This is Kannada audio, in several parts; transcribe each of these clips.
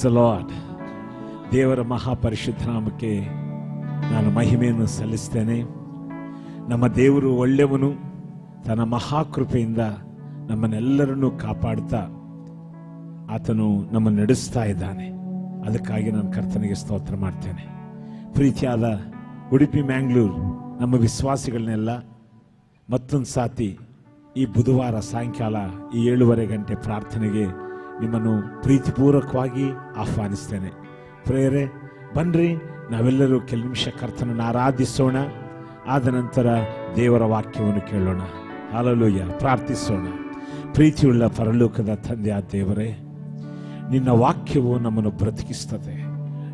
The lord. ದೇವರ ಮಹಾಪರಿಶುದ್ಧ ನಾಮಕ್ಕೆ ನಾನು ಮಹಿಮೆಯನ್ನು ಸಲ್ಲಿಸ್ತೇನೆ. ನಮ್ಮ ದೇವರು ಒಳ್ಳೆಯವನು, ತನ್ನ ಮಹಾಕೃಪೆಯಿಂದ ನಮ್ಮನ್ನೆಲ್ಲರನ್ನೂ ಕಾಪಾಡ್ತಾ ಆತನು ನಮ್ಮನ್ನು ನಡೆಸ್ತಾ ಇದ್ದಾನೆ. ಅದಕ್ಕಾಗಿ ನಾನು ಕರ್ತನಿಗೆ ಸ್ತೋತ್ರ ಮಾಡ್ತೇನೆ. ಪ್ರೀತಿಯಾದ ಉಡುಪಿ ಮ್ಯಾಂಗ್ಳೂರು ನಮ್ಮ ವಿಶ್ವಾಸಿಗಳನ್ನೆಲ್ಲ ಮತ್ತೊಂದು ಸಾತಿ ಈ ಬುಧವಾರ ಸಾಯಂಕಾಲ ಈ 7:30 ಗಂಟೆ ಪ್ರಾರ್ಥನೆಗೆ ನಿಮ್ಮನ್ನು ಪ್ರೀತಿಪೂರ್ವಕವಾಗಿ ಆಹ್ವಾನಿಸ್ತೇನೆ. ಪ್ರೇರೆ ಬನ್ನಿರಿ, ನಾವೆಲ್ಲರೂ ಕೆಲ ನಿಮಿಷ ಕರ್ತನನ್ನು ಆರಾಧಿಸೋಣ. ಆದ ನಂತರ ದೇವರ ವಾಕ್ಯವನ್ನು ಕೇಳೋಣ. ಹಲ್ಲೆಲೂಯಾ. ಪ್ರಾರ್ಥಿಸೋಣ. ಪ್ರೀತಿಯುಳ್ಳ ಪರಲೋಕದ ತಂದೆಯಾದ ದೇವರೇ, ನಿನ್ನ ವಾಕ್ಯವು ನಮ್ಮನ್ನು ಬ್ರತಿಕಿಸ್ತದೆ.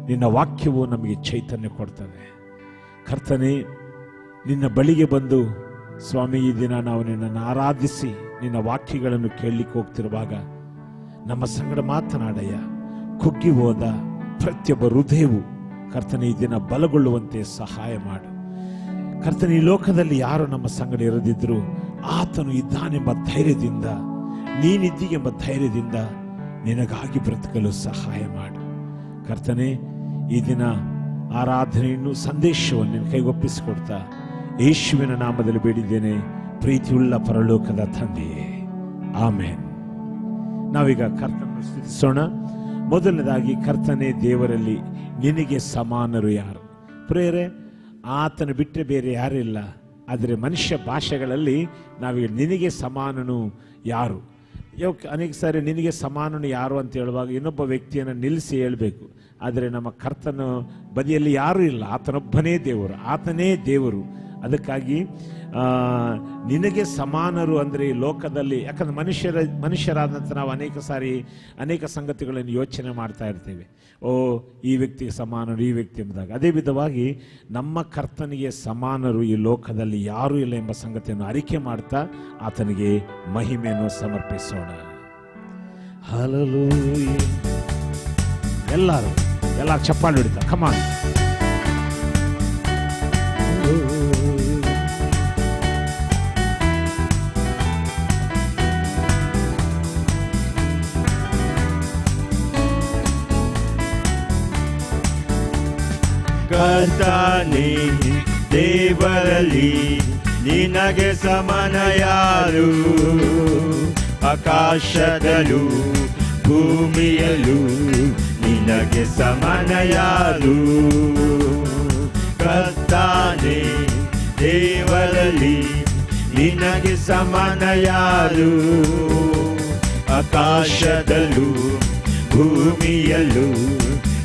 ನಿನ್ನ ವಾಕ್ಯವು ನಮಗೆ ಚೈತನ್ಯ ಕೊಡ್ತದೆ. ಕರ್ತನೇ, ನಿನ್ನ ಬಳಿಗೆ ಬಂದು ಸ್ವಾಮಿ ಈ ದಿನ ನಾವು ನಿನ್ನನ್ನು ಆರಾಧಿಸಿ ನಿನ್ನ ವಾಕ್ಯಗಳನ್ನು ಕೇಳಲಿಕ್ಕೆ ಹೋಗ್ತಿರುವಾಗ ನಮ್ಮ ಸಂಗಡ ಮಾತನಾಡಯ್ಯ. ಕುಗ್ಗಿ ಹೋದ ಪ್ರತಿಯೊಬ್ಬ ಹೃದಯವು ಕರ್ತನೇ ಈ ದಿನ ಬಲಗೊಳ್ಳುವಂತೆ ಸಹಾಯ ಮಾಡು. ಕರ್ತನೇ, ಈ ಲೋಕದಲ್ಲಿ ಯಾರು ನಮ್ಮ ಸಂಗಡ ಇರದಿದ್ರು ಆತನು ಇದ್ದಾನೆಂಬ ಧೈರ್ಯದಿಂದ, ನೀನಿದ್ದೀಗೆಂಬ ಧೈರ್ಯದಿಂದ ನಿನಗಾಗಿ ಬ್ರತಕಲು ಸಹಾಯ ಮಾಡು. ಕರ್ತನೇ, ಈ ದಿನ ಆರಾಧನೆಯನ್ನು ಸಂದೇಶವನ್ನು ನಿನ್ನ ಕೈಗೊಪ್ಪಿಸಿಕೊಡ್ತಾ ಯೇಸುವಿನ ನಾಮದಲ್ಲಿ ಬೇಡಿದ್ದೇನೆ, ಪ್ರೀತಿಯುಳ್ಳ ಪರಲೋಕದ ತಂದೆಯೇ, ಆಮೇನ್. ನಾವೀಗ ಕರ್ತನನ್ನು ಸ್ತುತಿಸೋಣ. ಮೊದಲನೇದಾಗಿ, ಕರ್ತನೇ, ದೇವರಲ್ಲಿ ನಿನಗೆ ಸಮಾನರು ಯಾರು? ಪ್ರೇರೆ, ಆತನ ಬಿಟ್ಟರೆ ಬೇರೆ ಯಾರಿಲ್ಲ. ಆದರೆ ಮನುಷ್ಯ ಭಾಷೆಗಳಲ್ಲಿ ನಾವೀಗ ನಿನಗೆ ಸಮಾನನು ಯಾರು, ಅನೇಕ ಸಾರಿ ನಿನಗೆ ಸಮಾನನು ಯಾರು ಅಂತ ಹೇಳುವಾಗ ಇನ್ನೊಬ್ಬ ವ್ಯಕ್ತಿಯನ್ನು ನಿಲ್ಲಿಸಿ ಹೇಳಬೇಕು. ಆದರೆ ನಮ್ಮ ಕರ್ತನ ಬದಿಯಲ್ಲಿ ಯಾರೂ ಇಲ್ಲ. ಆತನೊಬ್ಬನೇ ದೇವರು, ಆತನೇ ದೇವರು. ಅದಕ್ಕಾಗಿ ನಿನಗೆ ಸಮಾನರು ಅಂದರೆ ಈ ಲೋಕದಲ್ಲಿ, ಯಾಕಂದ್ರೆ ಮನುಷ್ಯರಾದಂಥ ನಾವು ಅನೇಕ ಸಾರಿ ಅನೇಕ ಸಂಗತಿಗಳನ್ನು ಯೋಚನೆ ಮಾಡ್ತಾ ಇರ್ತೇವೆ. ಓ, ಈ ವ್ಯಕ್ತಿಗೆ ಸಮಾನರು, ಈ ವ್ಯಕ್ತಿ ಎಂಬುದಾಗ. ಅದೇ ವಿಧವಾಗಿ ನಮ್ಮ ಕರ್ತನಿಗೆ ಸಮಾನರು ಈ ಲೋಕದಲ್ಲಿ ಯಾರೂ ಇಲ್ಲ ಎಂಬ ಸಂಗತಿಯನ್ನು ಅರಿಕೆ ಮಾಡ್ತಾ ಆತನಿಗೆ ಮಹಿಮೆಯನ್ನು ಸಮರ್ಪಿಸೋಣ. ಹಲ್ಲೆಲೂಯಾ. ಎಲ್ಲ ಚಪ್ಪಾಳೆ ಹೊಡಿತಾ ಕಮಾನ್. ಕರ್ತನೇ, ದೇವರಲ್ಲಿ ನಿನಗೆ ಸಮಾನ ಯಾರು? ಆಕಾಶದಲ್ಲೂ ಭೂಮಿಯಲ್ಲೂ ನಿನಗೆ ಸಮಾನ ಯಾರು? ಕರ್ತನೇ, ದೇವರಲ್ಲಿ ನಿನಗೆ ಸಮಾನ ಯಾರು? ಆಕಾಶದಲ್ಲೂ ಭೂಮಿಯಲ್ಲೂ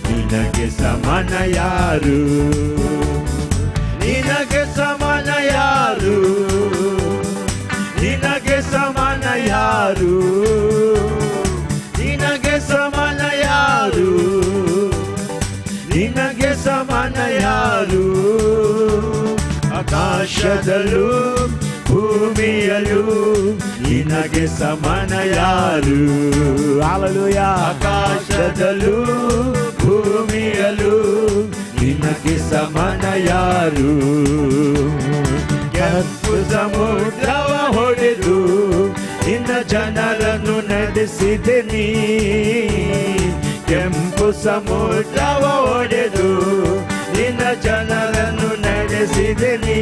ನಿನಗೆ ಸಮಾನ ಯಾರು? ನಿನಗೆ ಸಮಾನ ಯಾರು? ನಿನಗೆ ಸಮಾನ ಯಾರು? ನಿನಗೆ ಸಮಾನ ಯಾರು? ನಿನಗೆ ಸಮಾನ ಯಾರು? ಆಕಾಶದಲ್ಲೂ ಭೂಮಿಯಲ್ಲೂ ನಿನಗೆ ಸಮಾನ ಯಾರು? ಹಲ್ಲೆಲೂಯಾ. ಆಕಾಶದಲ್ಲೂ ಭೂಮಿಯಲ್ಲೂ ನಿನಗೆ ಸಮಾನ ಯಾರು? ಕೆಂಪು ಸಮುದ್ರವ ಹೊಡೆದು ನಿನ್ನ ಜನರನ್ನು ನಡೆಸಿದೆ ನೀ. ಕೆಂಪು ಸಮುದ್ರವ ಹೊಡೆದು ನಿನ್ನ ಜನರನ್ನು ನಡೆಸಿದೆ ನೀ.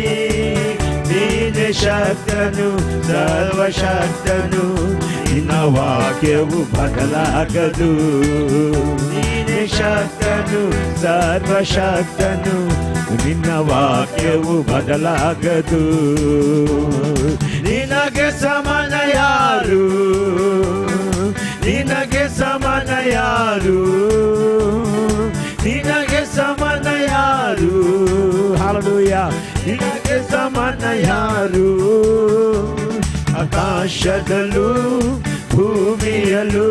ನೀನೆ ಶಕ್ತನು, ಸರ್ವಶಕ್ತನು, ನಿನ್ನ ವಾಕ್ಯವು ಬದಲಾಗದು. ನೀನೆ ಶಕ್ತನು, ಸರ್ವಶಕ್ತನು, ನಿನ್ನ ವಾಕ್ಯವು ಬದಲಾಗದು. ನಿನಗೆ ಸಮಾನ ಯಾರು? ನಿನಗೆ ಸಮಾನ ಯಾರು? ನಿನಗೆ ಸಮಾನ ಯಾರು? ಹಲ್ಲೆಲೂಯಾ. ನಿನಗೆ ಸಮಾನ ಯಾರು? ಆಕಾಶದಲ್ಲೂ ಭೂಮಿಯಲ್ಲೂ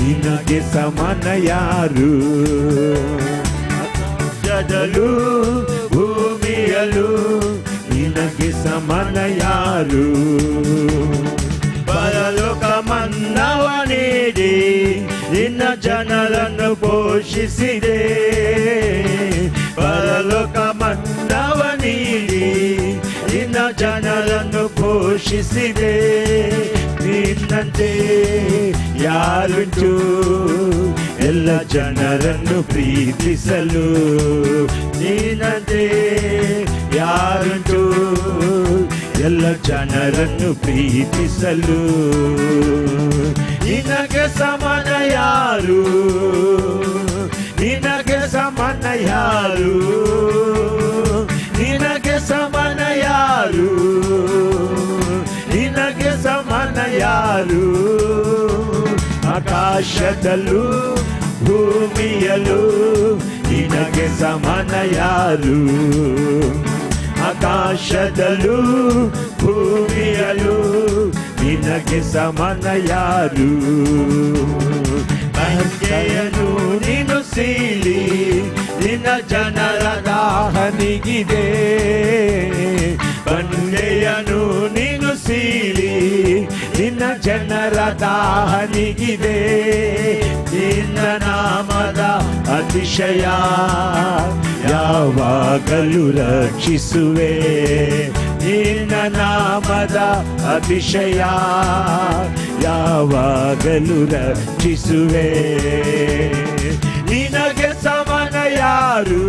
ನಿನಗೆ ಸಮಾನ ಯಾರು? ಆಕಾಶದಲ್ಲೂ ಭೂಮಿಯಲ್ಲೂ ನಿನಗೆ ಸಮಾನ ಯಾರು? ಪರಲೋಕ ಮನ್ನವ ನೀಡಿ ನಿನ್ನ ಜನರನ್ನು ಪೋಷಿಸಿದೆ. ಪರಲೋಕ ಮನ್ನವ ನೀಡಿ ನಿನ್ನ ಜನರನ್ನು ಪೋಷಿಸಿದೆ. ನಿನ್ನ ನಿನ್ನಂತೆ ಯಾರುಂಟು ಎಲ್ಲ ಜನರನ್ನು ಪ್ರೀತಿಸಲು ನಿನ್ನಂತೆ ಯಾರುಂಟು ಎಲ್ಲ ಜನರನ್ನು ಪ್ರೀತಿಸಲು ನಿನಗೆ ಸಮಾನ ಯಾರು ನಿನಗೆ ಸಮಾನ ಯಾರು ನಿನಗೆ ಸಮಾನ ಯಾರು ನಿನಗೆ ಸಮಾನ ಯಾರು ಆಕಾಶದಲ್ಲೂ ಭೂಮಿಯಲ್ಲೂ ನಿನಗೆ ಸಮಾನ ಯಾರು ಆಕಾಶದಲ್ಲೂ ಭೂಮಿಯಲ್ಲೂ ನಿನಗೆ ಸಮಾನ ಯಾರು ಬಂಡೆಯನ್ನು ನೀನು ಸೀಳಿ ನಿನ್ನ ಜನರ ದಾಹನಿಗಿದೆ ಬಂಡೆಯನ್ನು ನೀನು ಸೀಳಿ ನಿನ್ನ ಜನರ ದಾಹನಿಗಿದೆ ನಿನ್ನ ನಾಮದ ಅತಿಶಯ ಯಾವಾಗಲೂ ರಕ್ಷಿಸುವೆ ನಿನ್ನ ನಾಮದ ಅತಿಶಯ ಯಾವಾಗಲೂ ರಕ್ಷಿಸುವೆ ನಿನಗೆ ಸಮಾನ ಯಾರು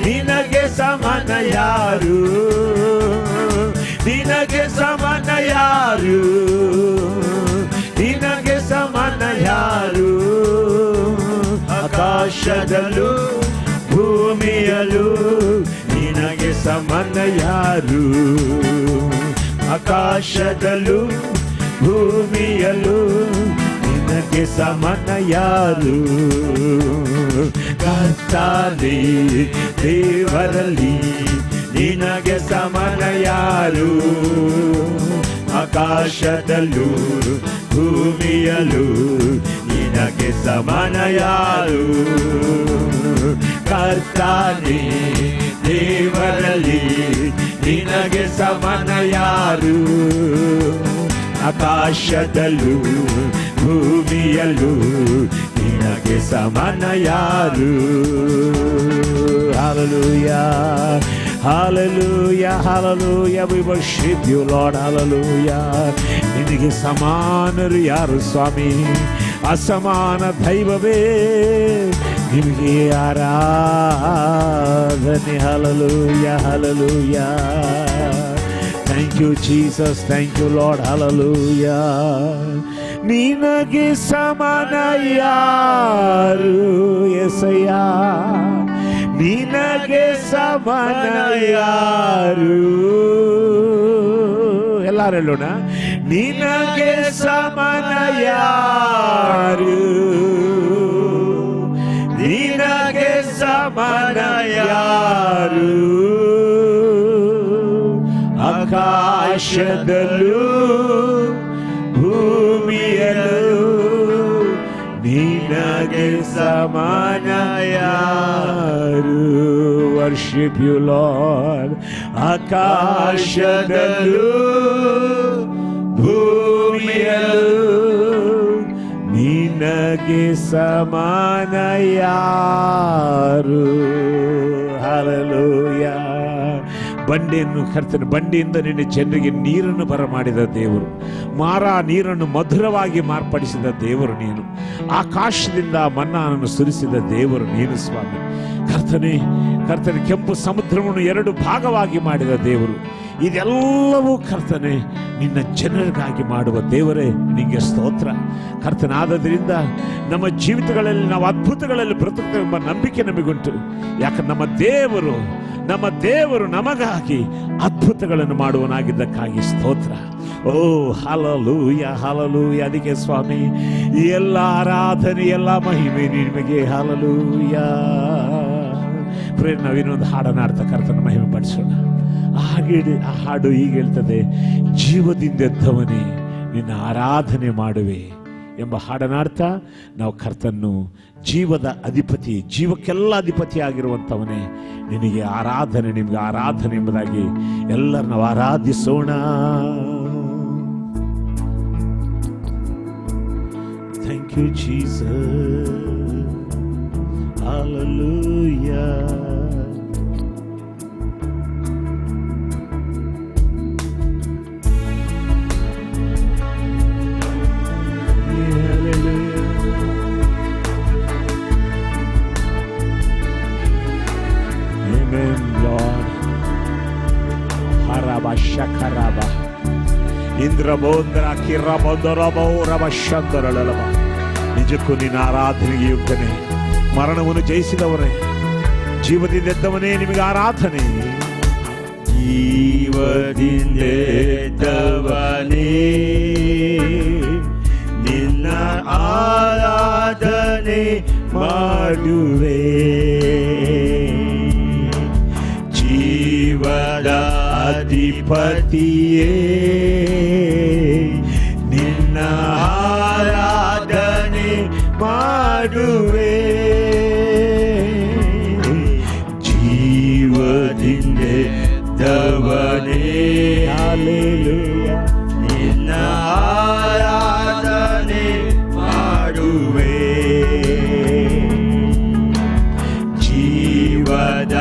ನಿನಗೆ ಸಮಾನ ಯಾರು ನಿನಗೆ ಸಮಾನ ಯಾರು ನಿನಗೆ ಸಮಾನ ಯಾರು ಆಕಾಶದಲ್ಲೂ ಭೂಮಿಯಲ್ಲೂ ನಿನಗೆ ಸಮಾನ ಯಾರು ಆಕಾಶದಲ್ಲೂ ಭೂಮಿಯಲ್ಲೂ ನಿನಗೆ ಸಮಾನ ಯಾರು ಕರ್ತಾನೇ ದೇವರಲ್ಲಿ ನಿನಗೆ ಸಮಾನ ಯಾರು ಆಕಾಶದಲ್ಲೂ ಭೂಮಿಯಲ್ಲೂ ನಿನಗೆ ಸಮಾನ ಯಾರು ಕರ್ತಾನೇ ದೇವರಲ್ಲಿ ನಿನಗೆ ಸಮಾನ ಯಾರು ಆಕಾಶದಲ್ಲೂ ಭೂಮಿಯಲ್ಲೂ ನಿನಗೆ ಸಮಾನ ಯಾರು Hallelujah, hallelujah, hallelujah, we worship you Lord, hallelujah. ನಿನಗೆ ಸಮಾನರು ಯಾರು ಸ್ವಾಮಿ ಅಸಮಾನ ದೈವವೇ ನಿಮಗೆ ಆರಾಧನೆ hallelujah, hallelujah. Thank you Jesus, thank you Lord, hallelujah. ನಿನಗೆ ಸಮಾನ ಯಾರು ಯೆಸಯ್ಯ ನಿನಗೆ ಸಮಾನ ಯಾರು ಎಲ್ಲರೂ ಹೇಳೋಣ ನಿನಗೆ ಸಮಾನ ಯಾರು ನಿನಗೆ ಸಮಾನ ಯಾರು ಆಕಾಶದಲ್ಲೂ ಭೂಮಿಯಲ್ಲೂ ನಿನಗೆ ಸಮಾನ ಯಾರು worship you Lord ಆಕಾಶದಲ್ಲೂ ಭೂಮಿಯಲ್ಲೂ ನಿನಗೆ ಸಮಾನ ಯಾರು hallelujah. ಬಂಡೆಯನ್ನು ಕರ್ತನ ಬಂಡೆಯಿಂದ ನಿನ್ನ ಜನರಿಗೆ ನೀರನ್ನು ಬರಮಾಡಿದ ದೇವರು ಮಾರಾ ನೀರನ್ನು ಮಧುರವಾಗಿ ಮಾರ್ಪಡಿಸಿದ ದೇವರು ನೀನು ಆಕಾಶದಿಂದ ಮನ್ನಾನನ್ನು ಸುರಿಸಿದ ದೇವರು ನೀನು ಸ್ವಾಮಿ ಕರ್ತನೆ ಕೆಂಪು ಸಮುದ್ರವನ್ನು ಎರಡು ಭಾಗವಾಗಿ ಮಾಡಿದ ದೇವರು ಇದೆಲ್ಲವೂ ಕರ್ತನೆ ನಿನ್ನ ಜನರಿಗಾಗಿ ಮಾಡುವ ದೇವರೇ ನಿಮಗೆ ಸ್ತೋತ್ರ ಕರ್ತನಾದ್ದರಿಂದ ನಮ್ಮ ಜೀವಿತಗಳಲ್ಲಿ ನಾವು ಅದ್ಭುತಗಳಲ್ಲಿ ಬ್ರತುತ್ತೇವೆ ಎಂಬ ನಂಬಿಕೆ ನಮಗುಂಟು ಯಾಕಂದ್ರೆ ನಮ್ಮ ದೇವರು ನಮಗಾಗಿ ಅದ್ಭುತಗಳನ್ನು ಮಾಡುವನಾಗಿದ್ದಕ್ಕಾಗಿ ಸ್ತೋತ್ರ ಓ ಹಲ್ಲೆಲೂಯಾ ಹಲ್ಲೆಲೂಯಾ ಅದಕ್ಕೆ ಸ್ವಾಮಿ ಎಲ್ಲ ಆರಾಧನೆ ಎಲ್ಲ ಮಹಿಮೆ ನಿಮಗೆ ಹಲ್ಲೆಲೂಯಾ ಪ್ರೇರಣೆ ನಾವಿನ್ನೊಂದು ಹಾಡನ್ನು ಆಡ್ತಾ ಕರ್ತನ ಮಹಿಮೆ ಪಡಿಸೋಣ ಆ ಹಾಡು ಹೀಗೆ ಹೇಳ್ತದೆ ಜೀವದಿಂದೆದ್ದವನೇ ನಿನ್ನ ಆರಾಧನೆ ಮಾಡುವೆ ಎಂಬ ಹಾಡನಾಡ್ತಾ ನಾವು ಕರ್ತನ್ನು ಜೀವದ ಅಧಿಪತಿ ಜೀವಕ್ಕೆಲ್ಲ ಅಧಿಪತಿ ಆಗಿರುವಂಥವನೇ ನಿಮಗೆ ಆರಾಧನೆ ಎಂಬುದಾಗಿ ಎಲ್ಲರೂ ನಾವು ಆರಾಧಿಸೋಣ. Thank you Jesus hallelujah. ನಿಜಕ್ಕೂ ನಿನ್ನ ಆರಾಧನೆಗೆ ಯೋಗ್ಯನೇ. ಮರಣವನ್ನು ಜಯಿಸಿದವರೇ, ಜೀವದಿಂದೆದ್ದವನೇ, ನಿಮಗೆ ಆರಾಧನೆ. ಜೀವದಿಂದೆದ್ದವನೇ ನಿನ್ನ ಆರಾಧನೆ ಮಾಡುವೆ. ಜೀವದ ಅಧಿಪತಿಯೇ ನಿನ್ನ ಆರಾಧನೆ ಮಾಡುವೆ. ಜೀವದಿಂದೆದ್ದವನೇ ಹಲ್ಲೆಲೂಯಾ ನಿನ್ನ ಆರಾಧನೆ ಮಾಡುವೆ. ಜೀವದ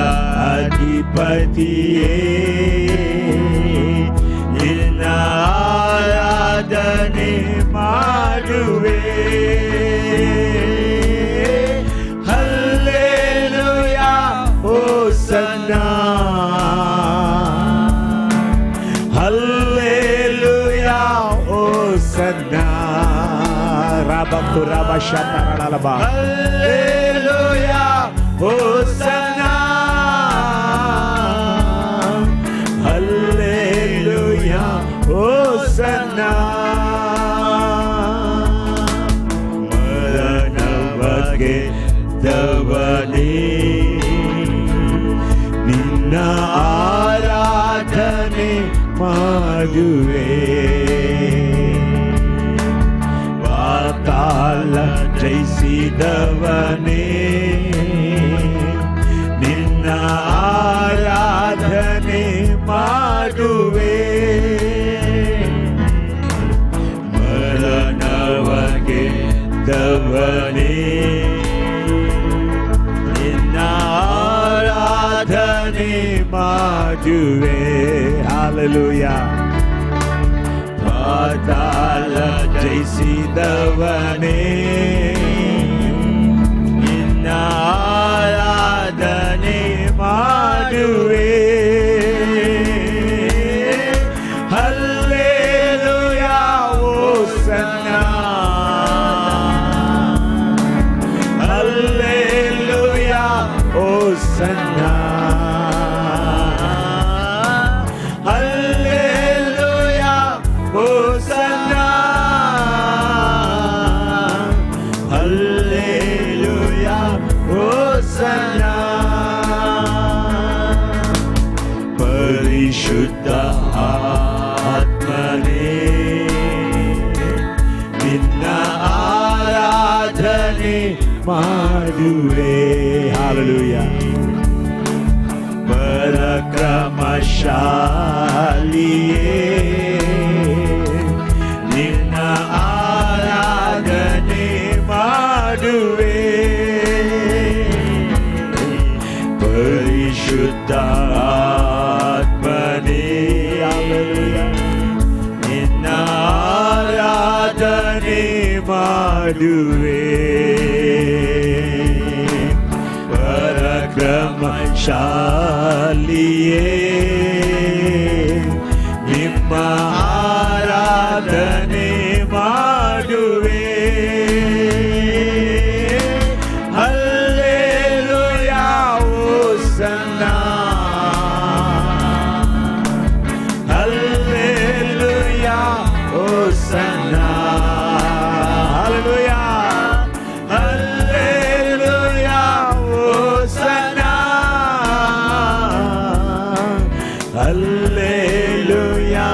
ಅಧಿಪತಿಯೇ ನಿನ್ನ ಆರಾಧನೆ ಮಾಡುವೆ. ಹಲ್ಲೆಲೂಯಾ ಹೋಸನ್ನ ಹಲ್ಲೆಲೂಯಾ ಹೋಸನ್ನ ರಬಕುರಬಶತರಳಲಬ ಹಲ್ಲೆಲೂಯಾ ಹೋಸನ್ನ ಹಲ್ಲೆಲೂಯಾ ಹೋಸನ್ನ. ಮರಣವಗೆ ದವನೇ ನಿನ್ನ ಆರಾಧನೆ ಮಾಡುವೆ. ಪಾತಾಳ ಜಯಿಸಿದವನೇ ನಿನ್ನ ಆರಾಧನೆ ಮಾಡುವೆ. ಮರಣವಗೆ ದವನೇ ನಿನ್ನ ಆರಾಧನೆ ಮಾಡುವೆ. ಹಲ್ಲೆಲೂಯಾ. ಪಾತಾಳ ಜಯಿಸಿದವನೇ ನಿನ್ನ ಆರಾಧನೆ ಮಾಡುವೆ. Hallelujah hosanna hallelujah hosanna hallelujah hosanna hallelujah hosanna. ಪರಿಶುದ್ಧ ಆತ್ಮನೇ ನಿನ್ನ ಆರಾಧನೆ ಮಾಡುವೆ. ಹಲ್ಲೆಲೂಯಾ. ಪರಾಕ್ರಮಶಾಲಿಯೇ ನಿನ್ನ ಆರಾಧನೆ ಮಾಡುವೆ. ಪರಿಶುದ್ಧ ಆತ್ಮನೇ ನಿನ್ನ ಆರಾಧನೆ ಮಾಡುವೆ. ಪರಾಕ್ರಮಶಾಲಿಯೇ ನಿಮ್ಮ ಆರಾಧನೆ ಮಾಡುವೆ. Hallelujah hosanna hallelujah hosanna hallelujah hallelujah hosanna hallelujah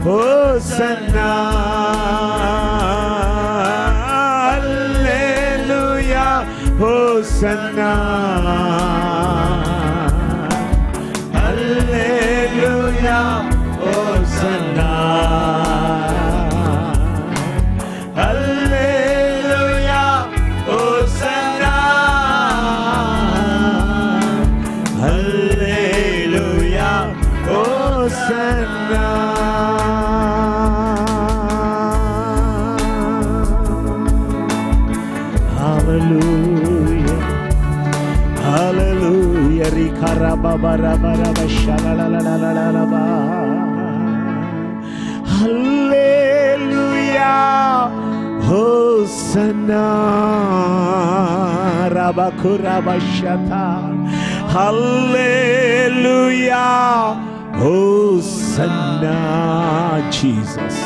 hosanna hallelujah hosanna hallelujah hosanna hallelujah hosanna hallelujah hosanna. Hallelujah, Hallelujah, Rikara Baba Raba Raba Shalala La La La La La. Hallelujah. Hosanna, Rabakurabashata. Hallelujah, Hosanna, Jesus.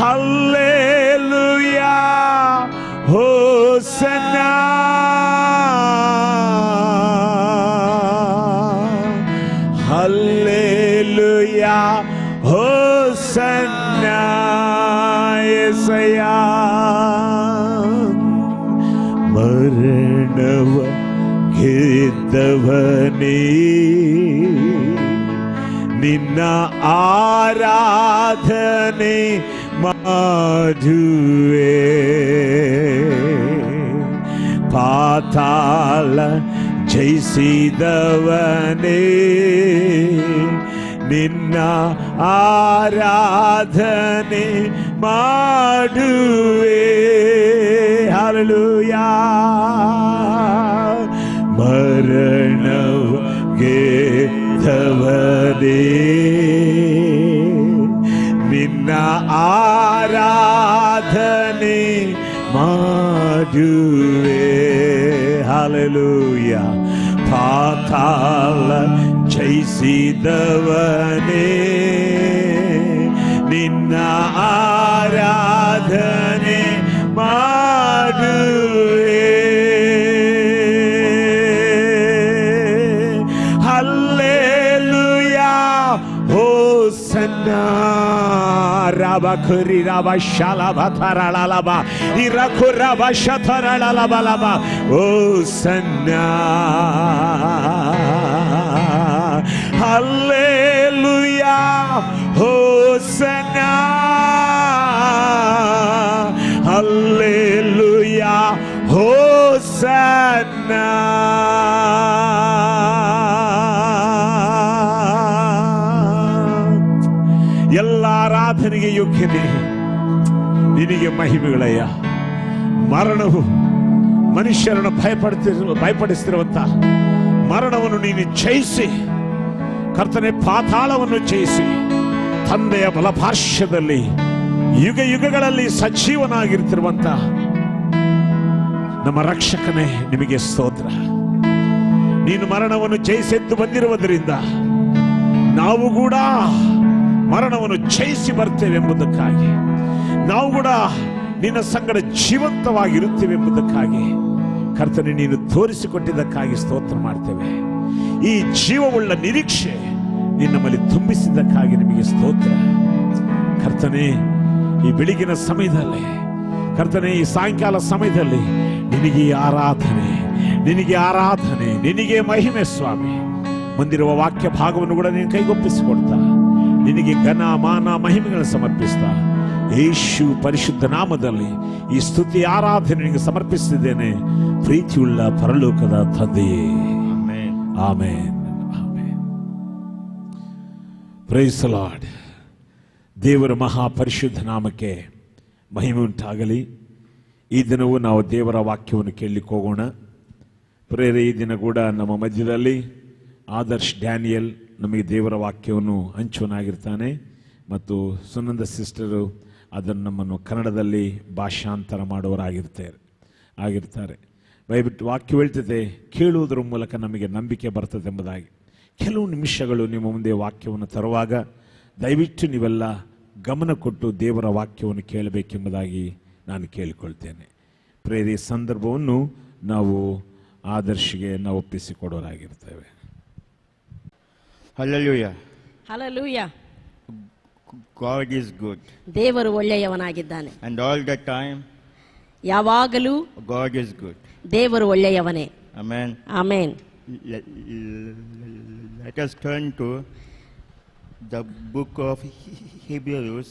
Hallelujah, Hosanna. Hallelujah, Hosanna, Yesaya. ಮರಣವ ಗೆದ್ದವನೇ ನಿನ್ನ ಆರಾಧನೆ ಮಾಡುವೆ. ಪಾತಾಳ ಜಯಿಸಿದವನೇ ನಿನ್ನ ಆರಾಧನೆ ಮಾಡುವೆ. ಹಲ್ಲೆಲೂಯಾ. ಮರಣವ ಗೆದ್ದವನೇ ನಿನ್ನ ಆರಾಧನೆ ಮಾಡುವೆ. ಹಲ್ಲೆಲೂಯಾ. ಪಾತಾಳ ಜಯಿಸಿದವನೇ ನಿನ್ನ ಆರಾಧನೆ ಮಾಡುವೆ. Hallelujah, ಹೋಸನ್ನಾ. Rabakuri Rabashalaba Taralaba Irakuraba Shataralabalaba. Hosanna. Hallelujah, Hosanna. Hallelujah, Hosanna. ಎಲ್ಲ ಆರಾಧನೆಗೆ ಯೋಗ್ಯತೆ ನಿನಗೆ ಮಹಿಮೆಗಳಯ್ಯ. ಮರಣವು ಮನುಷ್ಯರನ್ನು ಭಯಪಡಿಸ್ತಿರುವಂತ ಮರಣವನ್ನು ನೀನು ಜಯಿಸಿ, ಕರ್ತನೆ ಪಾತಾಳವನ್ನು ಜಯಿಸಿ, ತಂದೆಯ ಬಲಪಾರ್ಶ್ವದಲ್ಲಿ ಯುಗ ಯುಗಗಳಲ್ಲಿ ಸಜೀವನಾಗಿರ್ತಿರುವಂತ ನಮ್ಮ ರಕ್ಷಕನೇ ನಿಮಗೆ ಸ್ತೋತ್ರ. ನೀನು ಮರಣವನ್ನು ಜಯಿಸೆದ್ದು ಬಂದಿರುವುದರಿಂದ ನಾವು ಕೂಡ ಮರಣವನ್ನು ಜಯಿಸಿ ಬರ್ತೇವೆ ಎಂಬುದಕ್ಕಾಗಿ, ನಾವು ಕೂಡ ನಿನ್ನ ಸಂಗಡ ಜೀವಂತವಾಗಿರುತ್ತೇವೆ ಎಂಬುದಕ್ಕಾಗಿ ಕರ್ತನೆ ನೀನು ತೋರಿಸಿಕೊಟ್ಟಿದ್ದಕ್ಕಾಗಿ ಸ್ತೋತ್ರ ಮಾಡ್ತೇವೆ. ಈ ಜೀವವುಳ್ಳ ನಿರೀಕ್ಷೆ ನಿನ್ನ ಮೇಲೆ ತುಂಬಿಸಿದ್ದಕ್ಕಾಗಿ ನಿಮಗೆ ಸ್ತೋತ್ರ. ಕರ್ತನೆ, ಈ ಬೆಳಗಿನ ಸಮಯದಲ್ಲಿ, ಕರ್ತನೆ ಈ ಸಾಯಂಕಾಲ ಸಮಯದಲ್ಲಿ ನಿನಗೆ ಆರಾಧನೆ, ನಿನಗೆ ಆರಾಧನೆ, ನಿನಗೆ ಮಹಿಮೆ ಸ್ವಾಮಿ. ಮುಂದಿರುವ ವಾಕ್ಯ ಭಾಗವನ್ನು ಕೂಡ ನೀನು ಕೈಗೊಪ್ಪಿಸಿಕೊಡ್ತಾ ನಿನಗೆ ಘನ ಮಾನ ಮಹಿಮೆಗಳನ್ನು ಸಮರ್ಪಿಸ್ತಾ ಯೇಸು ಪರಿಶುದ್ಧ ನಾಮದಲ್ಲಿ ಈ ಸ್ತುತಿ ಆರಾಧನೆಗೆ ಸಮರ್ಪಿಸಿದ್ದೇನೆ, ಪ್ರೀತಿಯುಳ್ಳ ಪರಲೋಕದ ತಂದೆಯೇ. Amen, amen, amen. Praise the Lord. ದೇವರ ಮಹಾಪರಿಶುದ್ಧ ನಾಮಕ್ಕೆ ಮಹಿಮೆ ಉಂಟಾಗಲಿ. ಈ ದಿನವೂ ನಾವು ದೇವರ ವಾಕ್ಯವನ್ನು ಕೇಳಲಿಕ್ಕೆ ಹೋಗೋಣ. ಪ್ರೇರೆ, ಈ ದಿನ ಕೂಡ ನಮ್ಮ ಮಧ್ಯದಲ್ಲಿ ಆದರ್ಶ್ ಡ್ಯಾನಿಯಲ್ ನಮಗೆ ದೇವರ ವಾಕ್ಯವನ್ನು ಹಂಚುವನಾಗಿರ್ತಾನೆ ಮತ್ತು ಸುನಂದ ಸಿಸ್ಟರು ಅದನ್ನು ನಮ್ಮನ್ನು ಕನ್ನಡದಲ್ಲಿ ಭಾಷಾಂತರ ಮಾಡುವವರಾಗಿರ್ತಾರೆ. ದಯವಿಟ್ಟು ವಾಕ್ಯ ಹೇಳ್ತದೆ, ಕೇಳುವುದರ ಮೂಲಕ ನಮಗೆ ನಂಬಿಕೆ ಬರ್ತದೆ ಎಂಬುದಾಗಿ. ಕೆಲವು ನಿಮಿಷಗಳು ನಿಮ್ಮ ಮುಂದೆ ವಾಕ್ಯವನ್ನು ತರುವಾಗ ದಯವಿಟ್ಟು ನೀವೆಲ್ಲ ಗಮನ ಕೊಟ್ಟು ದೇವರ ವಾಕ್ಯವನ್ನು ಕೇಳಬೇಕೆಂಬುದಾಗಿ ನಾನು ಕೇಳಿಕೊಳ್ತೇನೆ. ಪ್ರೇರಿ ಸಂದರ್ಭವನ್ನು ನಾವು ಆದರ್ಶಿಗೆ ನಾವು ಒಪ್ಪಿಸಿಕೊಡೋರಾಗಿರ್ತೇವೆ. Hallelujah. Hallelujah. God is good. ದೇವರು ಒಳ್ಳೆಯವನಾಗಿದ್ದಾನೆ. And all the time, ಯಾವಾಗಲೂ God is good. ದೇವರು ಒಳ್ಳೆಯವನೇ. Amen. Amen. Let us turn to the book of Hebrews.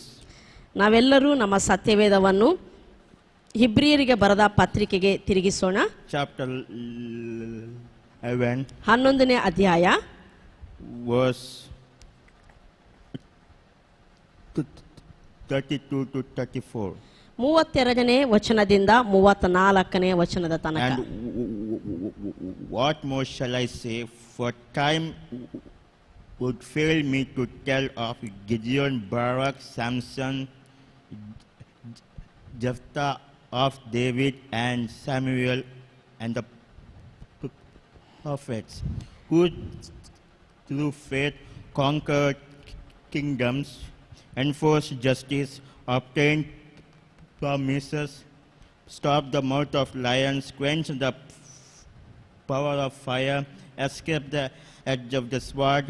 ನಾವೆಲ್ಲರೂ ನಮ್ಮ ಸತ್ಯವೇದವನ್ನು ಹಿಬ್ರಿಯರಿಗೆ ಬರೆದ ಪತ್ರಿಕೆಗೆ ತಿರುಗಿಸೋಣ. Chapter 11. 11ನೇ ಅಧ್ಯಾಯ verse 32 to 34. 32ನೇ ವಚನದಿಂದ 34ನೇ ವಚನದ ತನಕ. And what more shall I say? For time would fail me to tell of Gideon, Barak, Samson, Jephthah of David and Samuel and the prophets, who through faith conquered kingdoms, enforced justice, obtained promises, stopped the mouth of lions, quenched the power of fire, escaped the edge of the sword,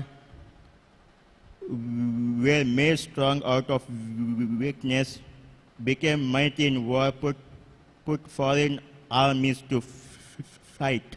were made strong out of weakness, became mighty in war, put foreign armies to fight.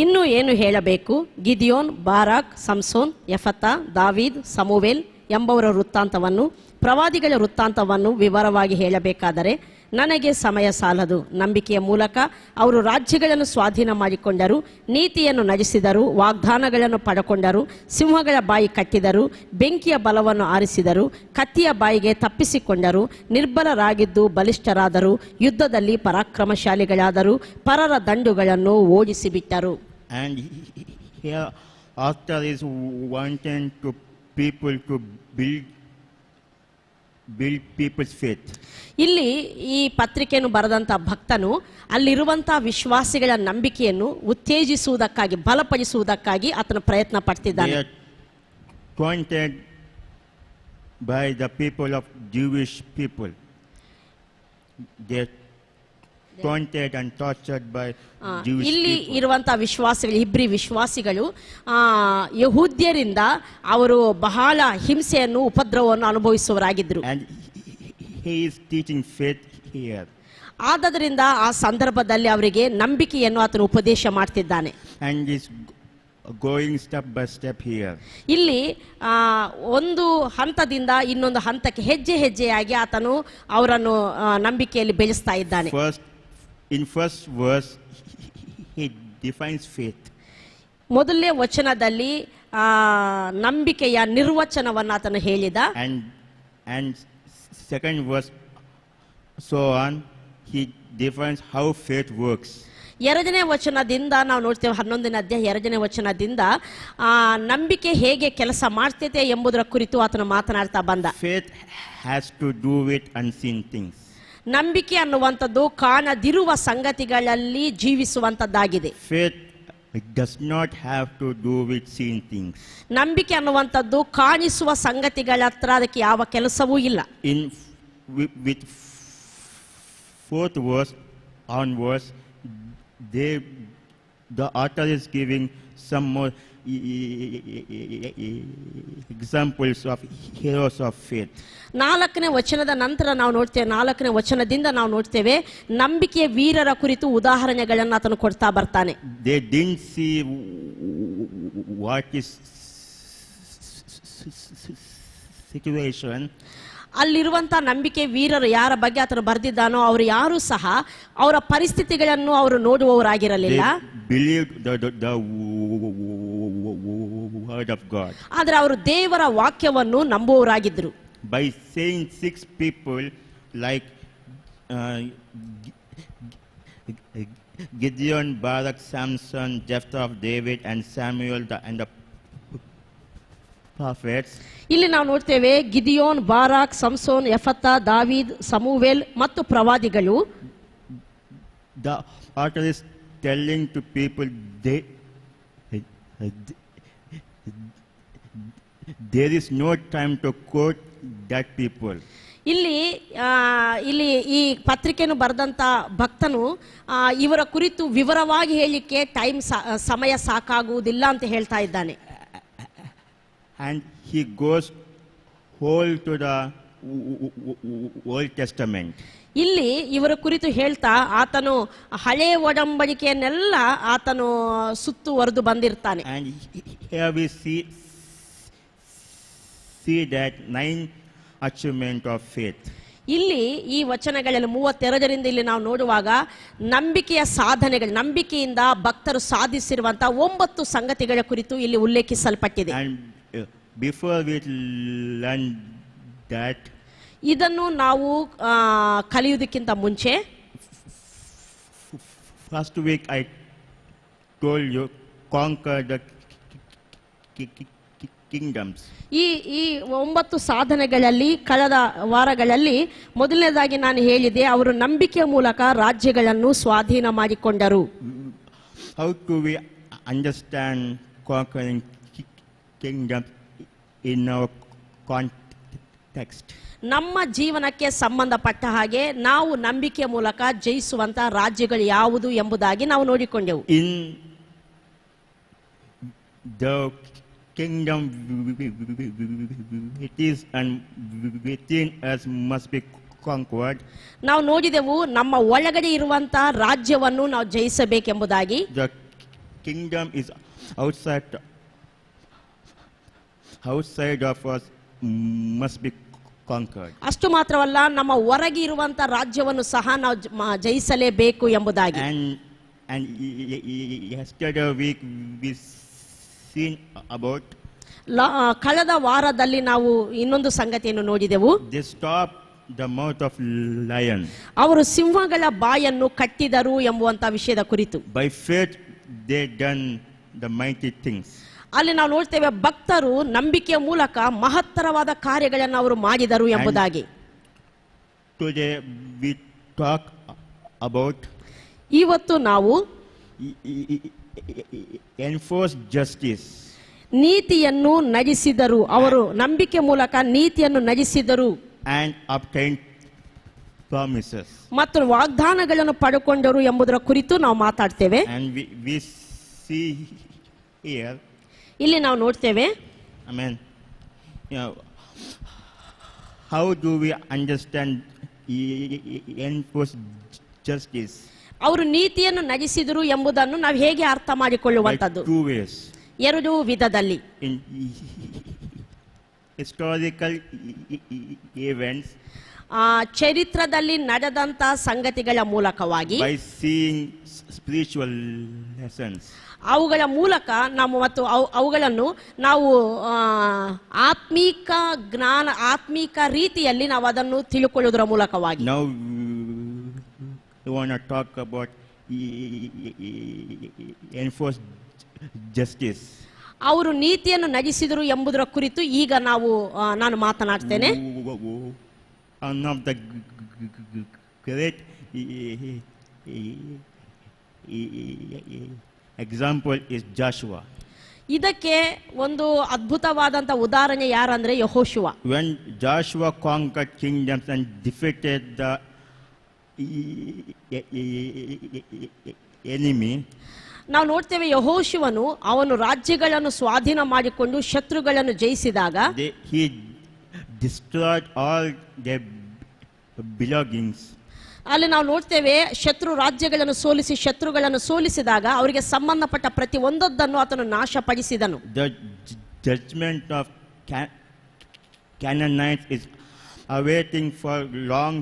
ಇನ್ನು ಏನು ಹೇಳಬೇಕು? ಗಿದಿಯೋನ್, ಬಾರಾಕ್, ಸಂಸೋನ್, ಯೆಫತ, ದಾವೀದ್, ಸಮುವೇಲ್ ಎಂಬವರ ವೃತ್ತಾಂತವನ್ನು, ಪ್ರವಾದಿಗಳ ವೃತ್ತಾಂತವನ್ನು ವಿವರವಾಗಿ ಹೇಳಬೇಕಾದರೆ ನನಗೆ ಸಮಯ ಸಾಲದು. ನಂಬಿಕೆಯ ಮೂಲಕ ಅವರು ರಾಜ್ಯಗಳನ್ನು ಸ್ವಾಧೀನ ಮಾಡಿಕೊಂಡರು, ನೀತಿಯನ್ನು ನಡೆಸಿದರು, ವಾಗ್ದಾನಗಳನ್ನು ಪಡೆಕೊಂಡರು, ಸಿಂಹಗಳ ಬಾಯಿ ಕಟ್ಟಿದರು, ಬೆಂಕಿಯ ಬಲವನ್ನು ಆರಿಸಿದರು, ಕತ್ತಿಯ ಬಾಯಿಗೆ ತಪ್ಪಿಸಿಕೊಂಡರು, ನಿರ್ಬಲರಾಗಿದ್ದು ಬಲಿಷ್ಠರಾದರು, ಯುದ್ಧದಲ್ಲಿ ಪರಾಕ್ರಮಶಾಲಿಗಳಾದರು, ಪರರ ದಂಡುಗಳನ್ನು ಓಡಿಸಿಬಿಟ್ಟರು. And here author is wanting to people to build people's faith. ಇಲ್ಲಿ ಈ ಪತ್ರಿಕೆಯನ್ನು ಬರೆದಂತ ಭಕ್ತನು ಅಲ್ಲಿರುವಂತ ವಿಶ್ವಾಸಿಗಳ ನಂಬಿಕೆಯನ್ನು ಉತ್ತೇಜಿಸುವುದಕ್ಕಾಗಿ, ಬಲಪಡಿಸುವುದಕ್ಕಾಗಿ ಆತನ ಪ್ರಯತ್ನ ಪಡ್ತಿದ್ದಾನೆ. They are taunted by the people of Jewish people. They are taunted and tortured by Jewish ಇಲ್ಲಿ people. ಇರುವಂತ ವಿಶ್ವಾಸಿಗಳು, ಇಬ್ರಿ ವಿಶ್ವಾಸಿಗಳು ಯಹೂದ್ಯರಿಂದ ಅವರು ಬಹಳ ಹಿಂಸೆಯನ್ನು, ಉಪದ್ರವವನ್ನು ಅನುಭವಿಸುವರಾಗಿದ್ರು. And he is teaching faith here. ಆದದರಿಂದ ಆ ಸಂದರ್ಭದಲ್ಲಿ ಅವರಿಗೆ ನಂಬಿಕೆಯನ್ನು ಆತನು ಉಪದೇಶ ಮಾಡ್ತಿದ್ದಾನೆ. And is going step by step here. ಇಲ್ಲಿ ಒಂದು ಹಂತದಿಂದ ಇನ್ನೊಂದು ಹಂತಕ್ಕೆ ಹೆಜ್ಜೆ ಹೆಜ್ಜೆಯಾಗಿ ಆತನು ಅವರನ್ನು ನಂಬಿಕೆಯಲ್ಲಿ ಬೆಳೆಸ್ತಾ ಇದ್ದಾನೆ. In first verse, he defines faith. ಮೊದಲನೇ ವಚನದಲ್ಲಿ ನಂಬಿಕೆಯ ನಿರ್ವಚನವನ್ನು ಆತನು ಹೇಳಿದ. And second verse, so on, he defines how faith works. ಎರಡನೇ ವಚನದಿಂದ ನಾವು ನೋಡ್ತೇವೆ, 11ನೇ ಅಧ್ಯಾಯ 2ನೇ ವಚನದಿಂದ ನಂಬಿಕೆ ಹೇಗೆ ಕೆಲಸ ಮಾಡ್ತೈತೆ ಎಂಬುದರ ಕುರಿತು ಆತನು ಮಾತನಾಡ್ತಾ ಬಂದ. Faith has to do with unseen things. ನಂಬಿಕೆ ಅನ್ನುವಂಥದ್ದು ಕಾಣದಿರುವ ಸಂಗತಿಗಳಲ್ಲಿ ಜೀವಿಸುವಂತದ್ದಾಗಿದೆ. Faith does not have to do with seen things. ನಂಬಿಕೆ ಅನ್ನುವಂಥದ್ದು ಕಾಣಿಸುವ ಸಂಗತಿಗಳ ಹತ್ರ ಅದಕ್ಕೆ ಯಾವ ಕೆಲಸವೂ ಇಲ್ಲ. With fourth verse onwards, the author is giving some more examples of heroes of faith. 4ನೇ ವಚನದ ನಂತರ ನಾವು ನೋಡ್ತೇವೆ, 4ನೇ ವಚನದಿಂದ ನಾವು ನೋಡ್ತೇವೆ ನಂಬಿಕೆಯ ವೀರರ ಕುರಿತು ಉದಾಹರಣೆಗಳನ್ನು ಆತನು ಕೊಡ್ತಾ ಬರ್ತಾನೆ. They didn't see what is situation. ಅಲ್ಲಿರುವಂತಹ ನಂಬಿಕೆ ವೀರರು ಯಾರ ಬಗ್ಗೆ ಆತನು ಬರೆದಿದ್ದಾನೋ ಅವರು ಯಾರು ಸಹ ಅವರ ಪರಿಸ್ಥಿತಿಗಳನ್ನು ಅವರು ನೋಡುವವರಾಗಿರಲಿಲ್ಲ. They believed the word of God. ಆದರೆ ಅವರು ದೇವರ ವಾಕ್ಯವನ್ನು ನಂಬುವವರಾಗಿದ್ದರು. By saying 6 people like Gideon, Barak, Samson, Jephthah of David, and Samuel and the prophets. ಇಲ್ಲಿ ನಾವು ನೋಡ್ತೇವೆ ಗಿದಿಯೋನ್, ಬಾರಾಕ್, ಸಂಸೋನ್, ಯೆಫತ, ದಾವೀದ್, ಸಮುವೇಲ್ ಮತ್ತು ಪ್ರವಾದಿಗಳು. The author is telling to people there is no time to quote that people. ಇಲ್ಲಿ ಈ ಪತ್ರಿಕೆಯನ್ನು ಬರೆದಂತ ಭಕ್ತನು ಇವರ ಕುರಿತು ವಿವರವಾಗಿ ಹೇಳಲಿಕ್ಕೆ ಸಮಯ ಸಾಕಾಗುವುದಿಲ್ಲ ಅಂತ ಹೇಳ್ತಾ ಇದ್ದಾನೆ. And he goes whole to the Old Testament. ಇಲ್ಲಿ ಇವರ ಕುರಿತು ಹೇಳ್ತಾ ಆತನು ಹಳೆಯ ಒಡಂಬಡಿಕೆಯನ್ನೆಲ್ಲ ಆತನು ಸುತ್ತುವರೆದು ಬಂದಿರ್ತಾನೆ. And here we see that 9 achievement of faith. ಇಲ್ಲಿ ಈ ವಚನಗಳಲ್ಲಿ 32ರಿಂದ ಇಲ್ಲಿ ನಾವು ನೋಡುವಾಗ ನಂಬಿಕೆಯ ಸಾಧನೆಗಳು, ನಂಬಿಕೆಯಿಂದ ಭಕ್ತರು ಸಾಧಿಸಿರುವಂತಹ 9 ಸಂಗತಿಗಳ ಕುರಿತು ಇಲ್ಲಿ ಉಲ್ಲೇಖಿಸಲ್ಪಟ್ಟಿದೆ. And before we learn that, ಇದನ್ನು ನಾವು ಕಲಿಯುವುದಕ್ಕಿಂತ ಮುಂಚೆ first week I told you conquer the kingdoms. ಈ 9 ಸಾಧನೆಗಳಲ್ಲಿ ಕಳೆದ ವಾರಗಳಲ್ಲಿ ಮೊದಲನೇದಾಗಿ ನಾನು ಹೇಳಿದೆ, ಅವರು ನಂಬಿಕೆಯ ಮೂಲಕ ರಾಜ್ಯಗಳನ್ನು ಸ್ವಾಧೀನ ಮಾಡಿಕೊಂಡರು. How do we understand conquering kingdoms in our context? ನಮ್ಮ ಜೀವನಕ್ಕೆ ಸಂಬಂಧಪಟ್ಟ ಹಾಗೆ ನಾವು ನಂಬಿಕೆಯ ಮೂಲಕ ಜಯಿಸುವಂತ ರಾಜ್ಯಗಳು ಯಾವುದು ಎಂಬುದಾಗಿ ನಾವು ನೋಡಿಕೊಂಡೆವು. In the kingdom it is and within us must be conquered. ನಾವು ನೋಡಿದೆವು ನಮ್ಮ ಒಳಗಡೆ ಇರುವಂತ ರಾಜ್ಯವನ್ನು ನಾವು ಜಯಿಸಬೇಕೆಂಬುದಾಗಿ. The kingdom is outside of us must be conquered. ಅಷ್ಟು ಮಾತ್ರವಲ್ಲ, ನಮ್ಮ ಹೊರಗೆ ಇರುವಂತ ರಾಜ್ಯವನ್ನು ಸಹ ನಾವು ಜಯಿಸಲೇಬೇಕು ಎಂಬುದಾಗಿ. And yesterday week we seen about ಕಳೆದ ವಾರದಲ್ಲಿ ನಾವು ಇನ್ನೊಂದು ಸಂಗತಿಯನ್ನು ನೋಡಿದೆವು. they stopped the mouth of lion. ಅವರು ಸಿಂಹಗಳ ಬಾಯನ್ನು ಕಟ್ಟಿದರು ಎಂಬುವಂತ ವಿಷಯದ ಕುರಿತು. By faith they done the mighty things. ಅಲ್ಲಿ ನಾವು ನೋಡ್ತೇವೆ, ಭಕ್ತರು ನಂಬಿಕೆಯ ಮೂಲಕ ಮಹತ್ತರವಾದ ಕಾರ್ಯಗಳನ್ನು ಅವರು ಮಾಡಿದರು ಎಂಬುದಾಗಿ. Today we talk about ಇವತ್ತು ನಾವು enforce justice. ನೀತಿಯನ್ನು ನಡೆಸಿದರು, ಅವರು ನಂಬಿಕೆ ಮೂಲಕ ನೀತಿಯನ್ನು ನಡೆಸಿದರು And obtain promises. ಮತ್ತು ವಾಗ್ದಾನಗಳನ್ನು ಪಡೆಕೊಂಡರು ಎಂಬುದರ ಕುರಿತು ನಾವು ಮಾತಾಡ್ತೇವೆ. And we see here, ಇಲ್ಲಿ ನಾವು ನೋಡ್ತೇವೆ, amen, how do we understand enforce justice? ಅವರು ನೀತಿಯನ್ನು ನಡೆಸಿದರು ಎಂಬುದನ್ನು ನಾವು ಹೇಗೆ ಅರ್ಥ By ಮಾಡಿಕೊಳ್ಳುವಂತದ್ದು? 2 ways. ಎರಡು ವಿಧದಲ್ಲಿ. In historical events, ಚರಿತ್ರದಲ್ಲಿ ನಡೆದಂತ ಸಂಗತಿಗಳ ಮೂಲಕವಾಗಿ, by seeing spiritual lessons. ಅವುಗಳ ಮೂಲಕ ನಾವು ಮತ್ತು ಅವುಗಳನ್ನು ನಾವು ಆತ್ಮೀಕ ಜ್ಞಾನ, ಆತ್ಮೀಕ ರೀತಿಯಲ್ಲಿ ನಾವು ಅದನ್ನು ತಿಳ್ಕೊಳ್ಳುವುದರ ಮೂಲಕವಾಗಿ. Now we want to talk about enforce justice. ಅವರು ನೀತಿಯನ್ನು ನಡೆಸಿದರು ಎಂಬುದರ ಕುರಿತು ಈಗ ನಾನು ಮಾತನಾಡ್ತೇನೆ. One of the great example is Joshua. ಇದಕ್ಕೆ ಒಂದು ಅದ್ಭುತವಾದಂತ ಉದಾಹರಣೆ ಯಾರಂದ್ರೆ ಯೆಹೋಶುವ. When Joshua conquered kingdoms and defeated the enemy, ನಾವು ನೋಡ್ತೇವೆ, ಯೆಹೋಶುವನು ಅವನು ರಾಜ್ಯಗಳನ್ನು ಸ್ವಾಧೀನ ಮಾಡಿಕೊಂಡು ಶತ್ರುಗಳನ್ನು ಜಯಿಸಿದಾಗ he destroyed all their belongings. ಅಲ್ಲಿ ನಾವು ನೋಡ್ತೇವೆ, ಶತ್ರು ರಾಜ್ಯಗಳನ್ನು ಸೋಲಿಸಿ ಶತ್ರುಗಳನ್ನು ಸೋಲಿಸಿದಾಗ ಅವರಿಗೆ ಸಂಬಂಧಪಟ್ಟ ಪ್ರತಿ ಒಂದೊಂದನ್ನು ಆತನು ನಾಶಪಡಿಸಿದನು. The judgment of Canaanites is awaiting for long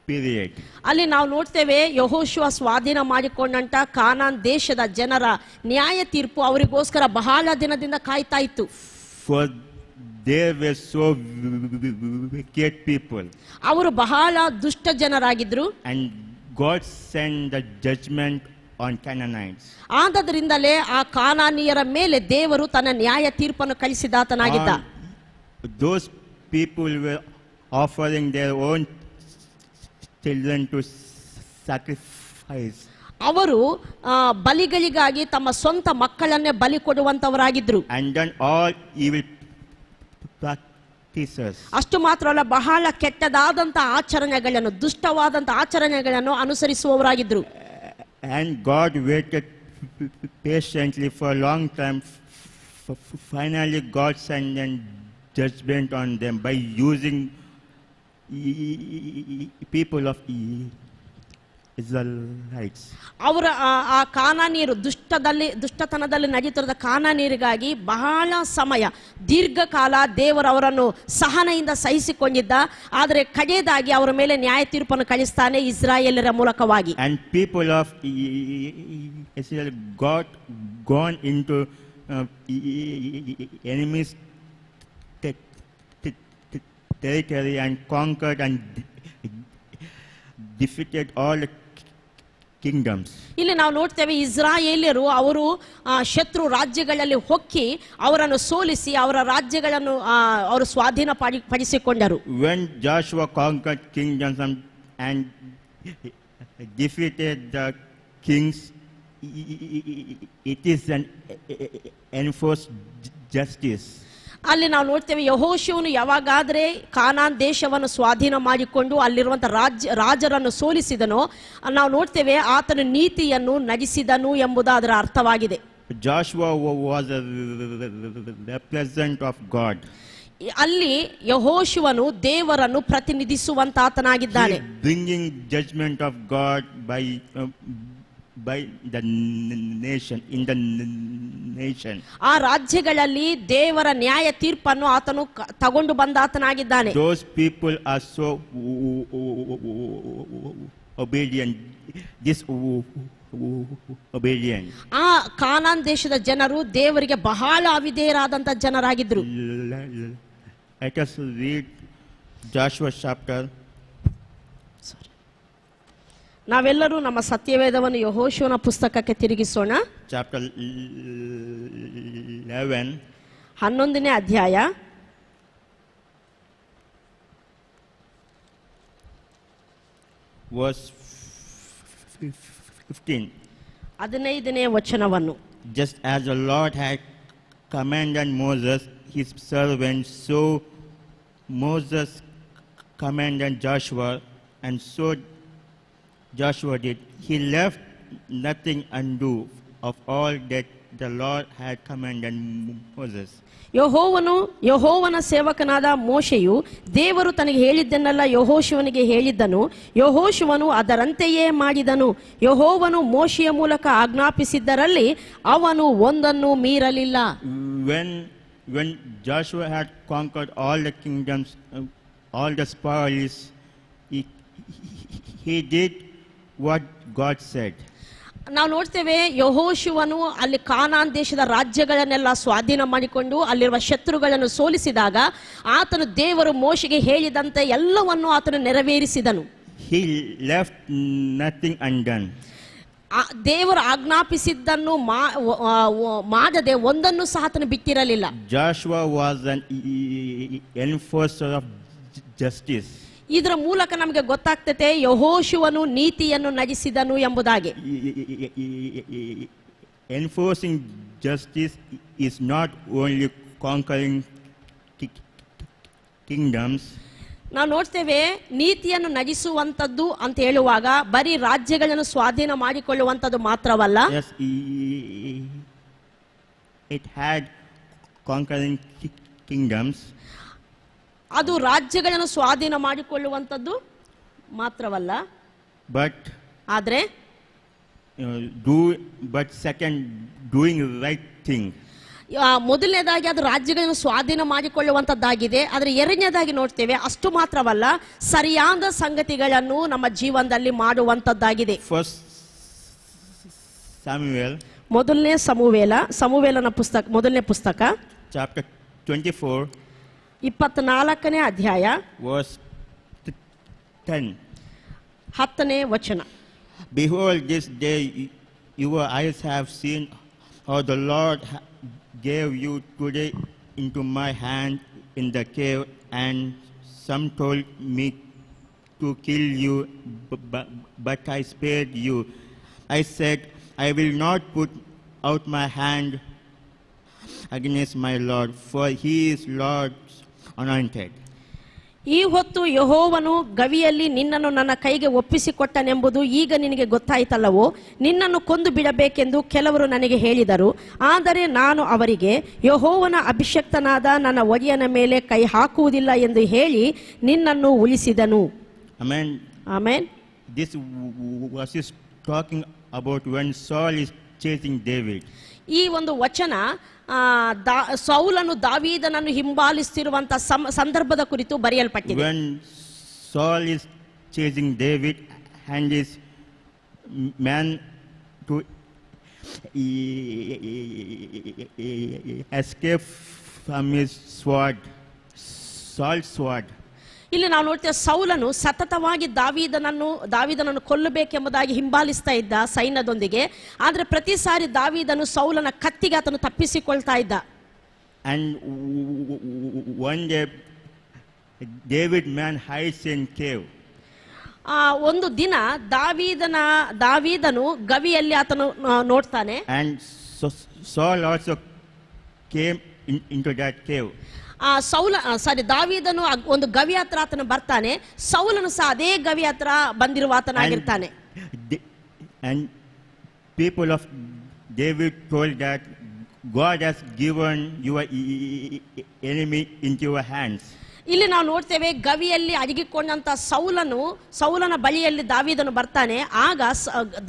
period. ಅಲ್ಲಿ ನಾವು ನೋಡ್ತೇವೆ, ಯೆಹೋಶುವ ಸ್ವಾಧೀನ ಮಾಡಿಕೊಂಡಂತ ಕಾನಾನ್ ದೇಶದ ಜನರ ನ್ಯಾಯ ತೀರ್ಪು ಅವರಿಗೋಸ್ಕರ ಬಹಳ ದಿನದಿಂದ ಕಾಯ್ತಾ ಇತ್ತು. For they were so wicked people. ಅವರು ಬಹಳ ದುಷ್ಟ ಜನರಾಗಿದ್ರು. And God sent the judgment on Canaanites. ಆದ್ದರಿಂದಲೇ ಆ ಕಾನಾನಿಯರ ಮೇಲೆ ದೇವರು ತನ್ನ ನ್ಯಾಯ ತೀರ್ಪನ್ನು ಕಳಿಸಿದಾತನಾಗಿದ್ದ. Those people were offering their own children to sacrifice. ಅವರು ಬಲಿಗಳಿಗಾಗಿ ತಮ್ಮ ಸ್ವಂತ ಮಕ್ಕಳನ್ನೇ ಬಲಿ ಕೊಡುವಂತವರಾಗಿದ್ರು. And done all evil practices. ಅಷ್ಟು ಮಾತ್ರ ಅಲ್ಲ, ಬಹಳ ಕೆಟ್ಟದಾದಂತ ಆಚರಣೆಗಳನ್ನು, ದುಷ್ಟವಾದಂತ ಆಚರಣೆಗಳನ್ನು ಅನುಸರಿಸುವವರಾಗಿದ್ರು. And God waited patiently for a long time. Finally God sent a judgment on them by using people of Israelites. ಅವರ ಆ ಕಾನಾನೀರು ದುಷ್ಟತನದಲ್ಲಿ ನಡೀತಿರುವ ಕಾನಾನೀರಿಗಾಗಿ ಬಹಳ ಸಮಯ, ದೀರ್ಘಕಾಲ ದೇವರು ಅವರನ್ನು ಸಹನೆಯಿಂದ ಸಹಿಸಿಕೊಂಡಿದ್ದ. ಆದರೆ ಕಡೆಯದಾಗಿ ಅವರ ಮೇಲೆ ನ್ಯಾಯ ತೀರ್ಪನ್ನು ಕಳಿಸ್ತಾನೆ ಇಸ್ರಾಯೇಲರ ಮೂಲಕವಾಗಿ. And people of Israel got gone into enemies territory and conquered and defeated all the kingdoms. ಇಲ್ಲಿ ನಾವು ನೋಡ್ತೇವೆ ಇಸ್ರಾಯೇಲ್ಯರು ಅವರು ಶತ್ರು ರಾಜ್ಯಗಳಲ್ಲಿ ಹೊಕ್ಕಿ ಅವರನ್ನು ಸೋಲಿಸಿ ಅವರ ರಾಜ್ಯಗಳನ್ನು ಅವರು ಸ್ವಾಧೀನ ಪಡಿಸಿಕೊಂಡರು. When Joshua conquered kingdoms and defeated the kings, it is an enforced justice. ಅಲ್ಲಿ ನಾವು ನೋಡ್ತೇವೆ ಯೆಹೋಶುವನು ಯಾವಾಗಾದ್ರೆ ಕಾನಾನ್ ದೇಶವನ್ನು ಸ್ವಾಧೀನ ಮಾಡಿಕೊಂಡು ಅಲ್ಲಿರುವಂತಹ ರಾಜರನ್ನು ಸೋಲಿಸಿದನೋ ನಾವು ನೋಡ್ತೇವೆ ಆತನ ನೀತಿಯನ್ನು ನಡೆಸಿದನು ಎಂಬುದು ಅದರ ಅರ್ಥವಾಗಿದೆ. Joshua was a representative of God. ಅಲ್ಲಿ ಯೆಹೋಶುವನು ದೇವರನ್ನು ಪ್ರತಿನಿಧಿಸುವಂತಾತನಾಗಿದ್ದಾನೆ. Bringing judgment of God by the nation, in the nation. ಆ ರಾಜ್ಯಗಳಲ್ಲಿ ದೇವರ ನ್ಯಾಯ ತೀರ್ಪನ್ನು ಆತನು ತಗೊಂಡು ಬಂದಾತನಾಗಿದ್ದಾನೆ. Those people are so obedient, disobedient. ಆ ಕಾನಾನ್ ದೇಶದ ಜನರು ದೇವರಿಗೆ ಬಹಳ ಅವಿಧೇಯರಾದಂತ ಜನರಾಗಿದ್ರು. Let us read Joshua chapter. ನಾವೆಲ್ಲರೂ ನಮ್ಮ ಸತ್ಯವೇದವನ್ನು ಯೆಹೋಶುವನ ಪುಸ್ತಕಕ್ಕೆ ತಿರುಗಿಸೋಣ. Chapter 11. 11ನೇ ಅಧ್ಯಾಯ verse 15. 15ನೇ ವಚನವನ್ನು. Just as the Lord had commanded Moses, his servant, so Moses commanded Joshua, and so Joshua did. He left nothing undone of all that the Lord had commanded Moses. ಯೆಹೋವನ ಸೇವಕನಾದ ಮೋಶೆಯು ದೇವರು ತನಗೆ ಹೇಳಿದ್ದನ್ನೆಲ್ಲ ಯೆಹೋಶುವನಿಗೆ ಹೇಳಿದ್ದನು. ಯೆಹೋಶುವನು ಅದರಂತೆಯೇ ಮಾಡಿದನು. ಯೆಹೋವನು ಮೋಶೆಯ ಮೂಲಕ ಆಜ್ಞಾಪಿಸಿದ್ದರಲ್ಲಿ ಅವನು ಒಂದನ್ನು ಮೀರಲಿಲ್ಲ. When Joshua had conquered all the kingdoms, all the spoils, he did what God said. ನಾವು ನೋಡ್ತೇವೆ ಯೆಹೋಶುವನು ಅಲ್ಲಿ ಕಾನಾನ್ ದೇಶದ ರಾಜ್ಯಗಳನ್ನೆಲ್ಲ ಸ್ವಾಧೀನ ಮಾಡಿಕೊಂಡು ಅಲ್ಲಿರುವ ಶತ್ರುಗಳನ್ನು ಸೋಲಿಸಿದಾಗ ಆತನು ದೇವರು ಮೋಶೆಗೆ ಹೇಳಿದಂತೆ ಎಲ್ಲವನ್ನು ಆತನು ನೆರವೇರಿಸಿದನು. He left nothing undone. ದೇವರು ಆಜ್ಞಾಪಿಸಿದ್ದನ್ನು ಮಾಡದೆ ಒಂದನ್ನು ಸಹ ಆತನು ಬಿಟ್ಟಿರಲಿಲ್ಲ. Joshua was an enforcer of justice. ಇದರ ಮೂಲಕ ನಮಗೆ ಗೊತ್ತಾಗ್ತದೆ ಯೆಹೋಶುವನು ನೀತಿಯನ್ನು ನಡೆಸಿದನು ಎಂಬುದಾಗಿ. Enforcing justice is not only conquering kingdoms. ನಾವು ನೋಡ್ತೇವೆ ನೀತಿಯನ್ನು ನಡೆಸುವಂತದ್ದು ಅಂತ ಹೇಳುವಾಗ ಬರೀ ರಾಜ್ಯಗಳನ್ನು ಸ್ವಾಧೀನ ಮಾಡಿಕೊಳ್ಳುವಂತದ್ದು ಮಾತ್ರವಲ್ಲ. Yes, it had conquering kingdoms. ಅದು ರಾಜ್ಯಗಳನ್ನು ಸ್ವಾಧೀನ ಮಾಡಿಕೊಳ್ಳುವಂತದ್ದು ಮಾತ್ರವಲ್ಲ. ಆದ್ರೆ second, doing right thing. ಮೊದಲನೇದಾಗಿ ಅದು ರಾಜ್ಯಗಳನ್ನು ಸ್ವಾಧೀನ ಮಾಡಿಕೊಳ್ಳುವಂತದ್ದಾಗಿದೆ. ಆದ್ರೆ ಎರಡನೇದಾಗಿ ನೋಡ್ತೇವೆ ಅಷ್ಟು ಮಾತ್ರವಲ್ಲ, ಸರಿಯಾದ ಸಂಗತಿಗಳನ್ನು ನಮ್ಮ ಜೀವನದಲ್ಲಿ ಮಾಡುವಂತದ್ದಾಗಿದೆ. ಸಮುವೇಲನ ಪುಸ್ತಕ, ಮೊದಲನೇ ಪುಸ್ತಕ, ಚಾಪ್ಟರ್ 24, 24ನೇ ಅಧ್ಯಾಯ, verse 10. 10ನೇ ವಚನ. Behold, this day your eyes have seen how the Lord gave you today into my hand in the cave, and some told me to kill you, but I spared you. I said, I will not put out my hand against my Lord, for he is Lord's anointed. ಈ ಹೊತ್ತು ಯೆಹೋವನು ಗವಿಯಲ್ಲಿ ನಿನ್ನನ್ನು ನನ್ನ ಕೈಗೆ ಒಪ್ಪಿಸಿಕೊಟ್ಟನೆಂಬುದು ಈಗ ನಿನಗೆ ಗೊತ್ತಾಯ್ತಲ್ಲವೋ. ನಿನ್ನನ್ನು ಕೊಂದು ಬಿಡಬೇಕೆಂದು ಕೆಲವರು ನನಗೆ ಹೇಳಿದರು. ಆದರೆ ನಾನು ಅವರಿಗೆ ಯೆಹೋವನ ಅಭಿಷಕ್ತನಾದ ನನ್ನ ಒಡೆಯನ ಮೇಲೆ ಕೈ ಹಾಕುವುದಿಲ್ಲ ಎಂದು ಹೇಳಿ ನಿನ್ನನ್ನು ಉಳಿಸಿದನು. Amen. Amen. This was talking about when Saul is chasing David. ಈ ಒಂದು ವಚನ ಸೌಲನು ದಾವೀದನನ್ನು ಹಿಂಬಾಲಿಸುತ್ತಿರುವಂತಹ ಸಂದರ್ಭದ ಕುರಿತು ಬರೆಯಲ್ಪಟ್ಟಿದೆ. When Saul is chasing David and his man to escape from his sword, Saul's sword. ಇಲ್ಲಿ ನಾವು ನೋಡ್ತೇವೆ ಸೌಲನು ಸತತವಾಗಿ ದಾವೀದನನ್ನು ಕೊಲ್ಲಬೇಕೆಂಬುದಾಗಿ ಹಿಂಬಾಲಿಸ್ತಾ ಇದ್ದ ಸೈನ್ಯದೊಂದಿಗೆ. ಆದ್ರೆ ಪ್ರತಿ ಸಾರಿ ದಾವೀದನು ಸೌಲನ ಕತ್ತಿಗೆ ಆತನು ತಪ್ಪಿಸಿಕೊಳ್ತಾ ಇದ್ದ. And one day, David man hides in cave. ಒಂದು ದಿನ ದಾವೀದನು ಗವಿಯಲ್ಲಿ ಆತನು ನೋಡ್ತಾನೆ. And Saul also came into that cave. ದಾವೀದನು ಒಂದು ಗವಿ ಹತ್ರ ಆತನು ಬರ್ತಾನೆ. ಸೌಲನು ಸಹ ಅದೇ ಗವಿ ಹತ್ರ ಬಂದಿರುವ ಆತನಾಗಿರ್ತಾನೆ. And people of David told that God has given your enemy into your hands. ಇಲ್ಲಿ ನಾವು ನೋಡ್ತೇವೆ ಗವಿಯಲ್ಲಿ ಅಡಗಿಕೊಂಡಂತ ಸೌಲನ ಬಳಿಯಲ್ಲಿ ದಾವೀದನು ಬರ್ತಾನೆ. ಆಗ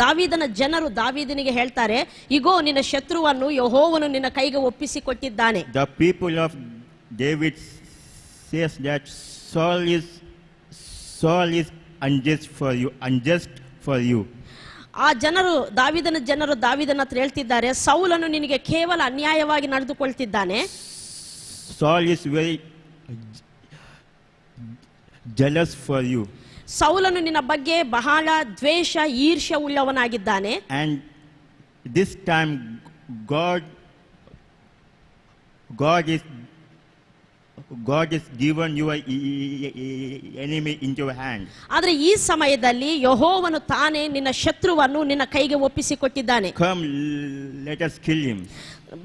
ದಾವೀದನ ಜನರು ದಾವೀದನಿಗೆ ಹೇಳ್ತಾರೆ, ಇಗೋ ನಿನ್ನ ಶತ್ರುವನ್ನು ಯೆಹೋವನು ನಿನ್ನ ಕೈಗೆ ಒಪ್ಪಿಸಿಕೊಟ್ಟಿದ್ದಾನೆ. The people of David says that Saul is unjust for you. ಆ ದಾವೀದನ ಹತ್ರ ಹೇಳ್ತಿದ್ದಾರೆ, ಸೌಲನು ನಿನಗೆ ಕೇವಲ ಅನ್ಯಾಯವಾಗಿ ನಡೆದುಕೊಳ್ತಿದ್ದಾನೆ. Saul is very jealous for you. ಸೌಲನು ನಿನ್ನ ಬಗ್ಗೆ ಬಹಳ ದ್ವೇಷ ಈರ್ಷ್ಯ ಉಳ್ಳವನಾಗಿದ್ದಾನೆ. And this time God is given your enemy into your hand. ಆದ್ರೆ ಈ ಸಮಯದಲ್ಲಿ ಯೆಹೋವನು ತಾನೇ ನಿನ್ನ ಶತ್ರುವನ್ನು ನಿನ್ನ ಕೈಗೆ ಒಪ್ಪಿಸಿಕೊಟ್ಟಿದ್ದಾನೆ. Come, let us kill him.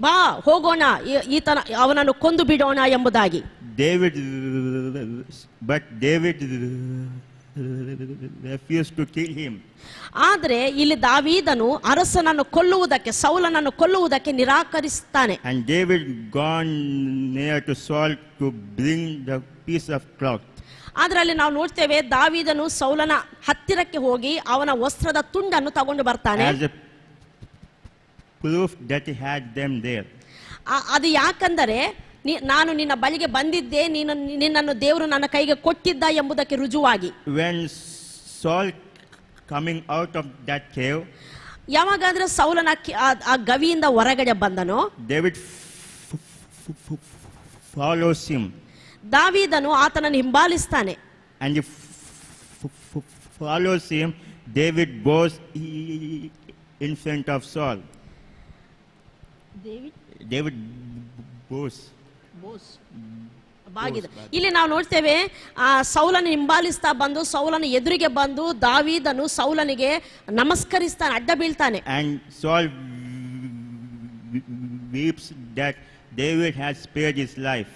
ಬಾ ಹೋಗೋಣ, ಅವನನ್ನು ಕೊಂದು ಬಿಡೋಣ ಎಂಬುದಾಗಿ. David refused to kill him. ಆದರೆ ಇಲ್ಲಿ ದಾವೀದನು ಅರಸನನ್ನು ಸೌಲನನ್ನು ಕೊಲ್ಲುವುದಕ್ಕೆ ನಿರಾಕರಿಸುತ್ತಾನೆ. And David gone near to Saul to bring the piece of cloth. ಅದರಲ್ಲಿ ನಾವು ನೋಡ್ತೇವೆ ದಾವೀದನು ಸೌಲನ ಹತ್ತಿರಕ್ಕೆ ಹೋಗಿ ಅವನ ವಸ್ತ್ರದ ತುಂಡನ್ನು ತಗೊಂಡು ಬರ್ತಾನೆ. As a proof that he had them there. ಅದು ಯಾಕಂದರೆ ನಾನು ನಿನ್ನ ಬಳಿಗೆ ಬಂದಿದ್ದೆ, ನಿನ್ನನ್ನು ದೇವರು ನನ್ನ ಕೈಗೆ ಕೊಟ್ಟಿದ್ದ ಎಂಬುದಕ್ಕೆ ರುಜುವಾಗಿ. When Saul coming out of that cave, ಯಾವಾಗಾದ್ರೆ ಸೌಲನ ಆ ಗವಿಯಿಂದ ಹೊರಗಡೆ ಬಂದನೋ, David follows him. ದಾವೀದನು ಆತನನ್ನು ಹಿಂಬಾಲಿಸ್ತಾನೆ. And he follows him. David bows in front of Saul. David bows. ಇಲ್ಲಿ ನಾವು ನೋಡ್ತೇವೆ ಸೌಲನ ಹಿಂಬಾಲಿಸ್ತಾ ಬಂದು ಸೌಲನ ಎದುರಿಗೆ ಬಂದು ದಾವೀದನು ಸೌಲನಿಗೆ ನಮಸ್ಕರಿಸ್ತಾನೆ, ಅಡ್ಡ ಬೀಳ್ತಾನೆ. And Saul weeps that David has spared his life.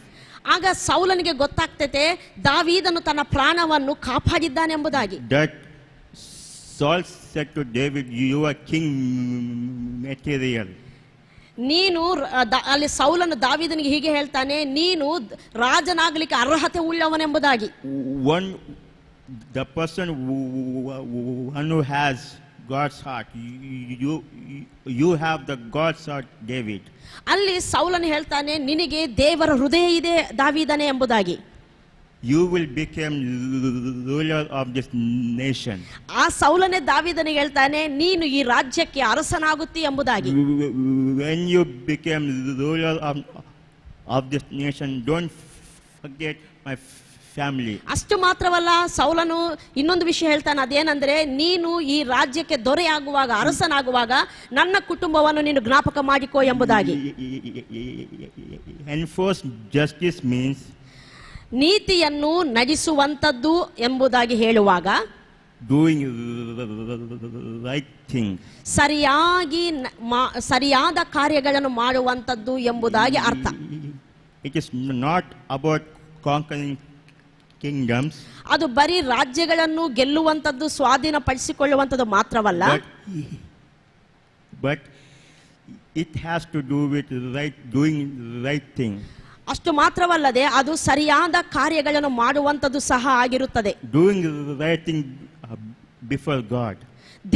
ಆಗ ಸೌಲನಿಗೆ ಗೊತ್ತಾಗ್ತೈತೆ ದಾವೀದನು ತನ್ನ ಪ್ರಾಣವನ್ನು ಕಾಪಾಡಿದ್ದಾನೆ ಎಂಬುದಾಗಿ. That Saul said to David, you are king material. ನೀನು ಅಲ್ಲಿ ಸೌಲನು ದಾವೀದನಿಗೆ ಹೀಗೆ ಹೇಳ್ತಾನೆ, ನೀನು ರಾಜನಾಗಲಿಕ್ಕೆ ಅರ್ಹತೆ ಉಳ್ಳವನೆಂಬುದಾಗಿ. The person who has God's heart, you have the God's heart, David. ಅಲ್ಲಿ ಸೌಲನು ಹೇಳ್ತಾನೆ, ನಿನಗೆ ದೇವರ ಹೃದಯ ಇದೆ ದಾವೀದನೇ ಎಂಬುದಾಗಿ. You will become ruler of this nation. ಆ ಸೌಲನೇ ದಾವೀದನಿಗೆ ಹೇಳ್ತಾನೆ, ನೀನು ಈ ರಾಜ್ಯಕ್ಕೆ ಅರಸನಾಗುತ್ತಿ ಎಂಬುದಾಗಿ. When you become ruler of this nation, don't forget my family. ಅಷ್ಟು ಮಾತ್ರವಲ್ಲ, ಸೌಲನು ಇನ್ನೊಂದು ವಿಷಯ ಹೇಳ್ತಾನೆ, ಅದೇನಂದ್ರೆ ನೀನು ಈ ರಾಜ್ಯಕ್ಕೆ ದೊರೆಯಾಗುವಾಗ, ಅರಸನಾಗುವಾಗ ನನ್ನ ಕುಟುಂಬವನ್ನು ನೀನು ಜ್ಞಾಪಕ ಮಾಡಿಕೋ ಎಂಬುದಾಗಿ. Enforce justice means ನೀತಿಯನ್ನು ನಡೆಸುವಂತದ್ದು ಎಂಬುದಾಗಿ ಹೇಳುವಾಗ doing right thing. ಸರಿಯಾದ ಕಾರ್ಯಗಳನ್ನು ಮಾಡುವಂತದ್ದು ಎಂಬುದಾಗಿ ಅರ್ಥ. It is not about conquering kingdoms. ಅದು ಬರೀ ರಾಜ್ಯಗಳನ್ನು ಗೆಲ್ಲುವಂತದ್ದು, ಸ್ವಾಧೀನಪಡಿಸಿಕೊಳ್ಳುವಂತದ್ದು ಮಾತ್ರವಲ್ಲ, but it has to do with doing right thing. ಅಷ್ಟು ಮಾತ್ರವಲ್ಲದೆ ಅದು ಸರಿಯಾದ ಕಾರ್ಯಗಳನ್ನು ಮಾಡುವಂತದ್ದು ಸಹ ಆಗಿರುತ್ತದೆ. Doing right thing before God.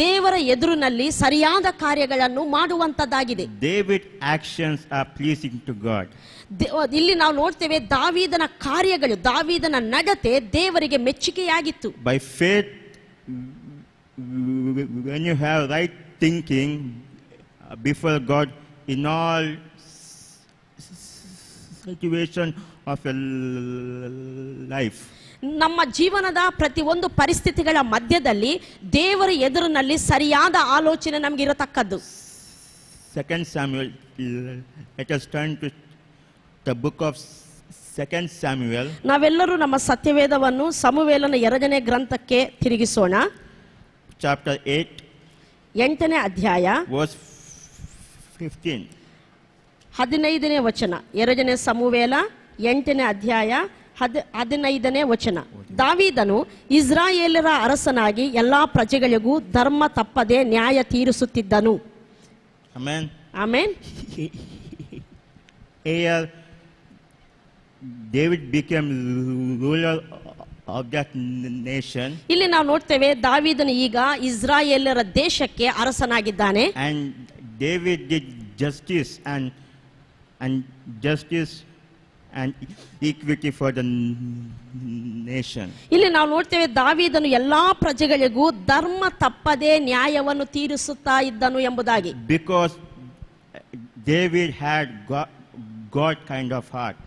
ದೇವರ ಎದುರಿನಲ್ಲಿ ಸರಿಯಾದ ಕಾರ್ಯಗಳನ್ನು ಮಾಡುವಂತದ್ದಾಗಿದೆ. David actions are pleasing to God. ಇಲ್ಲಿ ನಾವು ನೋಡ್ತೇವೆ ದಾವೀದನ ಕಾರ್ಯಗಳು, ದಾವೀದನ ನಡತೆ ದೇವರಿಗೆ ಮೆಚ್ಚುಗೆಯಾಗಿತ್ತು. By faith, when you have right thinking before God in all situation of your life. ನಮ್ಮ ಜೀವನದ ಪ್ರತಿಯೊಂದು ಪರಿಸ್ಥಿತಿಗಳ ಮಧ್ಯದಲ್ಲಿ ದೇವರ ಎದುರಿನಲ್ಲಿ ಸರಿಯಾದ ಆಲೋಚನೆ ನಮಗೆ ಇರತಕ್ಕದ್ದು. 2 Samuel, let us turn to the book of 2 Samuel. ನಾವೆಲ್ಲರೂ ನಮ್ಮ ಸತ್ಯವೇದವನ್ನು ಸಮುವೇಲನ 2ನೇ ಗ್ರಂಥಕ್ಕೆ ತಿರುಗಿಸೋಣ. Chapter 8, 8ನೇ ಅಧ್ಯಾಯ verse 15. 15ನೇ ವಚನ. 2ನೇ ಸಮುವೇಲ 8ನೇ ಅಧ್ಯಾಯ 15ನೇ ವಚನ. ದಾವೀದನು ಇಸ್ರಾಯೇಲರ ಅರಸನಾಗಿ ಎಲ್ಲಾ ಪ್ರಜೆಗಳಿಗೂ ಧರ್ಮ ತಪ್ಪದೆ ನ್ಯಾಯ ತೀರಿಸುತ್ತಿದ್ದನು. Amen. Amen. Here, David became ruler of that nation. ಇಲ್ಲಿ ನಾವು ನೋಡ್ತೇವೆ ದಾವೀದನು ಈಗ ಇಸ್ರಾಯೇಲರ ದೇಶಕ್ಕೆ ಅರಸನಾಗಿದ್ದಾನೆ. And David did justice and justice and equity for the nation. ಇಲ್ಲಿ ನಾವು ನೋಡ್ತೇವೆ ದಾವೀದನು ಎಲ್ಲಾ ಪ್ರಜೆಗಳಿಗೂ ಧರ್ಮ ತಪ್ಪದೆ ನ್ಯಾಯವನ್ನು ತೀರಿಸುತ್ತಾ ಇದ್ದನು ಎಂಬುದಾಗಿ. Because David had God kind of heart.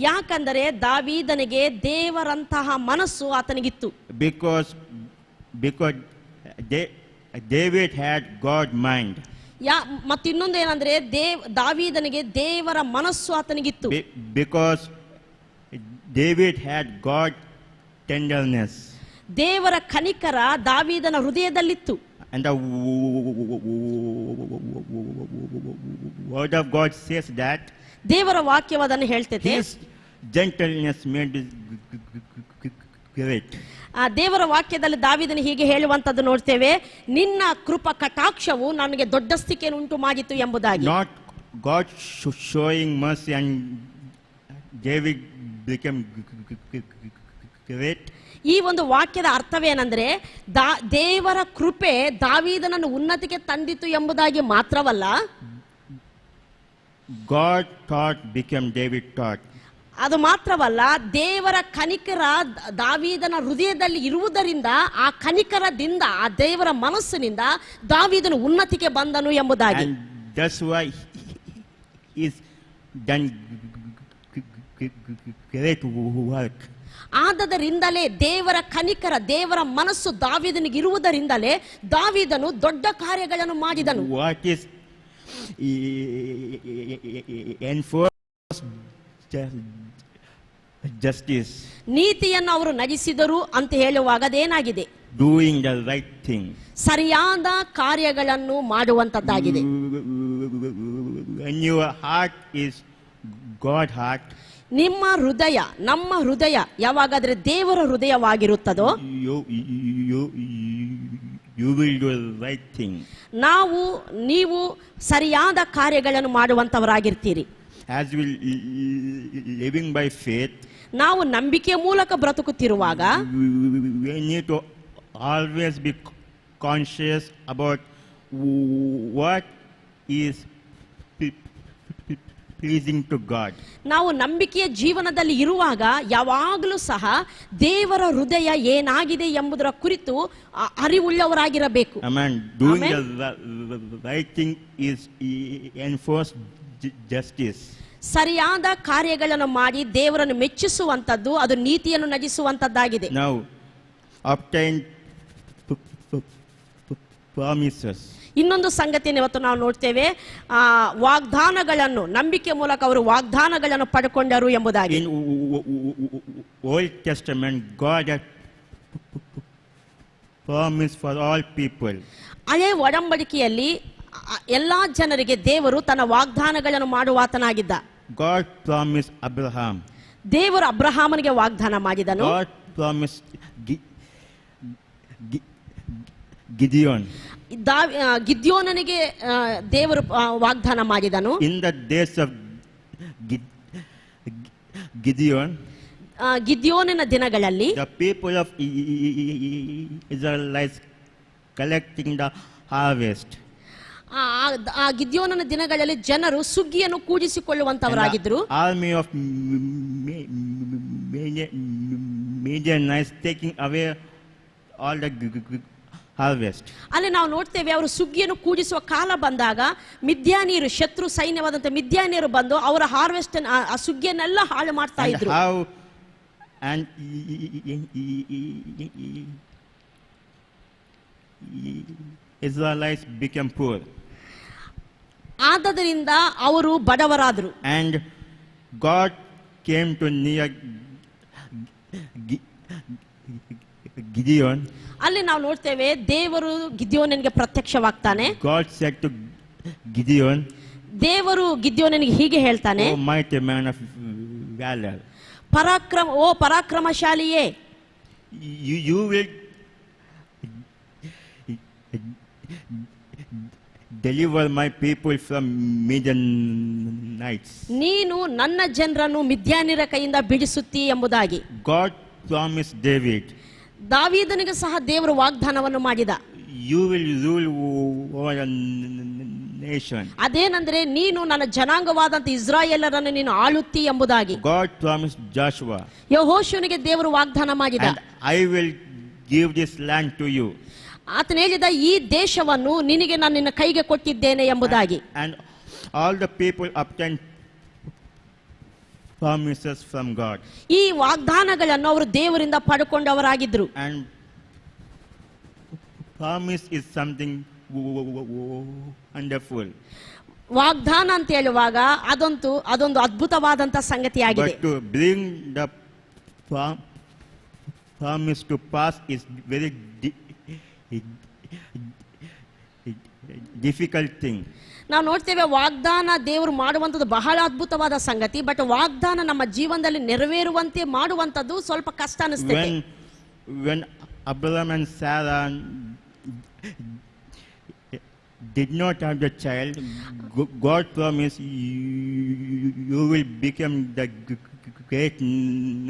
ಯಾಕಂದರೆ ದಾವೀದನಿಗೆ ದೇವರಂತಹ ಮನಸ್ಸು ಆತನಿಗಿತ್ತು. Because David had God mind. ಮತ್ತು ಇನ್ನೊಂದು ಏನಂದ್ರೆ ದಾವೀದನಿಗೆ ದೇವರ ಮನಸ್ಸು ಆತನಿಗಿತ್ತು. Because David had God tenderness. ದೇವರ ಕನಿಕರ ದಾವೀದನ ಹೃದಯದಲ್ಲಿತ್ತು. And the word of God says that ದೇವರ ವಾಕ್ಯವಾದನ್ನು ಹೇಳ್ತೈತೆ. his gentleness made great. ಆ ದೇವರ ವಾಕ್ಯದಲ್ಲಿ ದಾವೀದನು ಹೀಗೆ ಹೇಳುವಂತದ್ದು ನೋಡ್ತೇವೆ, ನಿನ್ನ ಕೃಪ ಕಟಾಕ್ಷವು ನನಗೆ ದೊಡ್ಡಸ್ತಿಕೆಯನ್ನು ಉಂಟು ಮಾಡಿತು ಎಂಬುದಾಗಿ. Not God showing mercy and David became great. ಈ ಒಂದು ವಾಕ್ಯದ ಅರ್ಥವೇನೆಂದ್ರೆ ದೇವರ ಕೃಪೆ ದಾವೀದನನ್ನು ಉನ್ನತಿಗೆ ತಂದಿತು ಎಂಬುದಾಗಿ ಮಾತ್ರವಲ್ಲ, God thought became David thought. ಅದು ಮಾತ್ರವಲ್ಲ, ದೇವರ ಕನಿಕರ ದಾವೀದನ ಹೃದಯದಲ್ಲಿ ಇರುವುದರಿಂದ ಆ ಕನಿಕರದಿಂದ ಆ ದೇವರ ಮನಸ್ಸಿನಿಂದ ದಾವೀದನು ಉನ್ನತಿಗೆ ಬಂದನು ಎಂಬುದಾಗಿ. And that's why he is done great work. ಆದದರಿಂದಲೇ ದೇವರ ಕನಿಕರ ದೇವರ ಮನಸ್ಸು ದಾವೀದನಿಗೆ ಇರುವುದರಿಂದಲೇ ದಾವೀದನು ದೊಡ್ಡ ಕಾರ್ಯಗಳನ್ನು ಮಾಡಿದನು. What is enforced justice? ನೀತಿಯನ್ನು ಅವರು ನಗಿಸಿದರು ಅಂತ ಹೇಳುವಾಗ ಅದೇನಾಗಿದೆ? Doing the right thing. ಸರಿಯಾದ ಕಾರ್ಯಗಳನ್ನು ಮಾಡುವಂತದ್ದಾಗಿದೆ. When your heart is God heart, ನಿಮ್ಮ ಹೃದಯ, ನಮ್ಮ ಹೃದಯ ಯಾವಾಗಾದ್ರೆ ದೇವರ ಹೃದಯವಾಗಿರುತ್ತದೋ you will do the right thing. ನೀವು ಸರಿಯಾದ ಕಾರ್ಯಗಳನ್ನು ಮಾಡುವಂತವರಾಗಿರ್ತೀರಿ. As we living by faith, ನಾವು ನಂಬಿಕೆಯ ಮೂಲಕ ಬ್ರತುಕುತ್ತಿರುವಾಗ we need to always be conscious about what is pleasing to God. ನಾವು ನಂಬಿಕೆಯ ಜೀವನದಲ್ಲಿ ಇರುವಾಗ ಯಾವಾಗಲೂ ಸಹ ದೇವರ ಹೃದಯ ಏನಾಗಿದೆ ಎಂಬುದರ ಕುರಿತು ಅರಿವುಳ್ಳವರಾಗಿರಬೇಕು. Amen. Doing the right thing is enforced justice. ಸರಿಯಾದ ಕಾರ್ಯಗಳನ್ನು ಮಾಡಿ ದೇವರನ್ನು ಮೆಚ್ಚಿಸುವಂತದ್ದು ಅದು ನೀತಿಯನ್ನು ನಗಿಸುವಂತದ್ದಾಗಿದೆ. Now, obtain promises. ಇನ್ನೊಂದು ಸಂಗತಿಯನ್ನು ಇವತ್ತು ನಾವು ನೋಡ್ತೇವೆ, ವಾಗ್ದಾನಗಳನ್ನು ನಂಬಿಕೆ ಮೂಲಕ ಅವರು ವಾಗ್ದಾನಗಳನ್ನು ಪಡ್ಕೊಂಡರು ಎಂಬುದಾಗಿ. In Old Testament, God had promise for all people. ಹಳೆ ಒಡಂಬಡಿಕೆಯಲ್ಲಿ ಎಲ್ಲಾ ಜನರಿಗೆ ದೇವರು ತನ್ನ ವಾಗ್ದಾನಗಳನ್ನು ಮಾಡುವಾತನಾಗಿದ್ದ. God promised Abraham. ದೇವರು ಅಬ್ರಹಾಮನಿಗೆ ವಾಗ್ದಾನ ಮಾಡಿದನು. God promised Gideon. ಗಿದ್ಯೋನನಿಗೆ ದೇವರು ವಾಗ್ದಾನ ಮಾಡಿದನು. In the days of Gideon, ಗಿದ್ಯೋನನ ದಿನಗಳಲ್ಲಿ the people of Israelites collecting the harvest. ಆ ಗಿದ್ಯೋನನ ದಿನಗಳಲ್ಲಿ ಜನರು ಸುಗ್ಗಿಯನ್ನು ಕೂಡಿಸಿಕೊಳ್ಳುವಂತವರಾಗಿದ್ರು. Army of Midianites taking away all the harvest. ಅಲ್ಲಿ ನಾವು ನೋಡ್ತೇವೆ, ಅವರು ಸುಗ್ಗಿಯನ್ನು ಕೂಡಿಸುವ ಕಾಲ ಬಂದಾಗ ಮಿದ್ಯಾನಿಯರು, ಶತ್ರು ಸೈನ್ಯವಾದಂತ ಮಿದ್ಯಾನಿಯರು ಬಂದು ಅವರ ಹಾರ್ವೆಸ್ಟ್ ಆ ಸುಗ್ಗಿಯನ್ನೆಲ್ಲ ಹಾಳು ಮಾಡ್ತಾ ಇದ್ರು. How and Israelites became poor. ಆದದರಿಂದ ಅವರು ಬಡವರಾದರು. And God came to near Gideon. ಅಲ್ಲಿ ನಾವು ನೋಡ್ತೇವೆ ದೇವರು ಗಿದ್ಯೋನನಿಗೆ ಪ್ರತ್ಯಕ್ಷವಾಗ್ತಾನೆ. God said to Gideon, ದೇವರು ಗಿದ್ಯೋನನಿಗೆ ಹೀಗೆ ಹೇಳ್ತಾನೆ, "O mighty man of valor, ಪರಾಕ್ರಮಶಾಲಿಯೇ, you will deliver my people from Midianites." ನೀನು ನನ್ನ ಜನರನ್ನು ಮಿದ್ಯಾನ್ಯರ ಕೈಯಿಂದ ಬಿಡಿಸುತ್ತಿ ಎಂಬುದಾಗಿ God promised David, ದಾವೀದನಿಗೆ ಸಹ ದೇವರು ವಾಗ್ದಾನವನ್ನು ಮಾಡಿದ. "You will rule over a nation." ಅದೇನಂದ್ರೆ ನೀನು ನನ್ನ ಜನಾಂಗವಾದಂತ ಇಸ್ರಾಯೇಲರನ್ನು ನೀನು ಆಳುತ್ತಿ ಎಂಬುದಾಗಿ. God promised Joshua, ಯೆಹೋಶುವನಿಗೆ ದೇವರು ವಾಗ್ದಾನ ಮಾಡಿದ. "And I will give this land to you." ಆತನು ಹೇಳಿದ, ಈ ದೇಶವನ್ನು ನಿನಗೆ ನಾನು ನಿನ್ನ ಕೈಗೆ ಕೊಟ್ಟಿದ್ದೇನೆ ಎಂಬುದಾಗಿ. And all the people obtained promises from God. ಈ ವಾಗ್ದಾನಗಳನ್ನು ಅವರು ದೇವರಿಂದ ಪಡ್ಕೊಂಡವರಾಗಿದ್ರು. And promise is something wonderful. ವಾಗ್ದಾನ ಅಂತ ಹೇಳುವಾಗ ಅದೊಂದು ಅದ್ಭುತವಾದಂತ ಸಂಗತಿಯಾಗಿದೆ. But to bring the promise to pass is very difficult thing. ನಾವು ನೋಡ್ತೇವೆ ವಾಗ್ದಾನ ದೇವರು ಮಾಡುವಂಥದ್ದು ಬಹಳ ಅದ್ಭುತವಾದ ಸಂಗತಿ. ಬಟ್ ವಾಗ್ದಾನ ನಮ್ಮ ಜೀವನದಲ್ಲಿ ನೆರವೇರುವಂತೆ ಮಾಡುವಂಥದ್ದು ಸ್ವಲ್ಪ ಕಷ್ಟ ಅನಿಸ್ತದೆ. When Abraham and Sarah did not have the child, God promised, you will become the great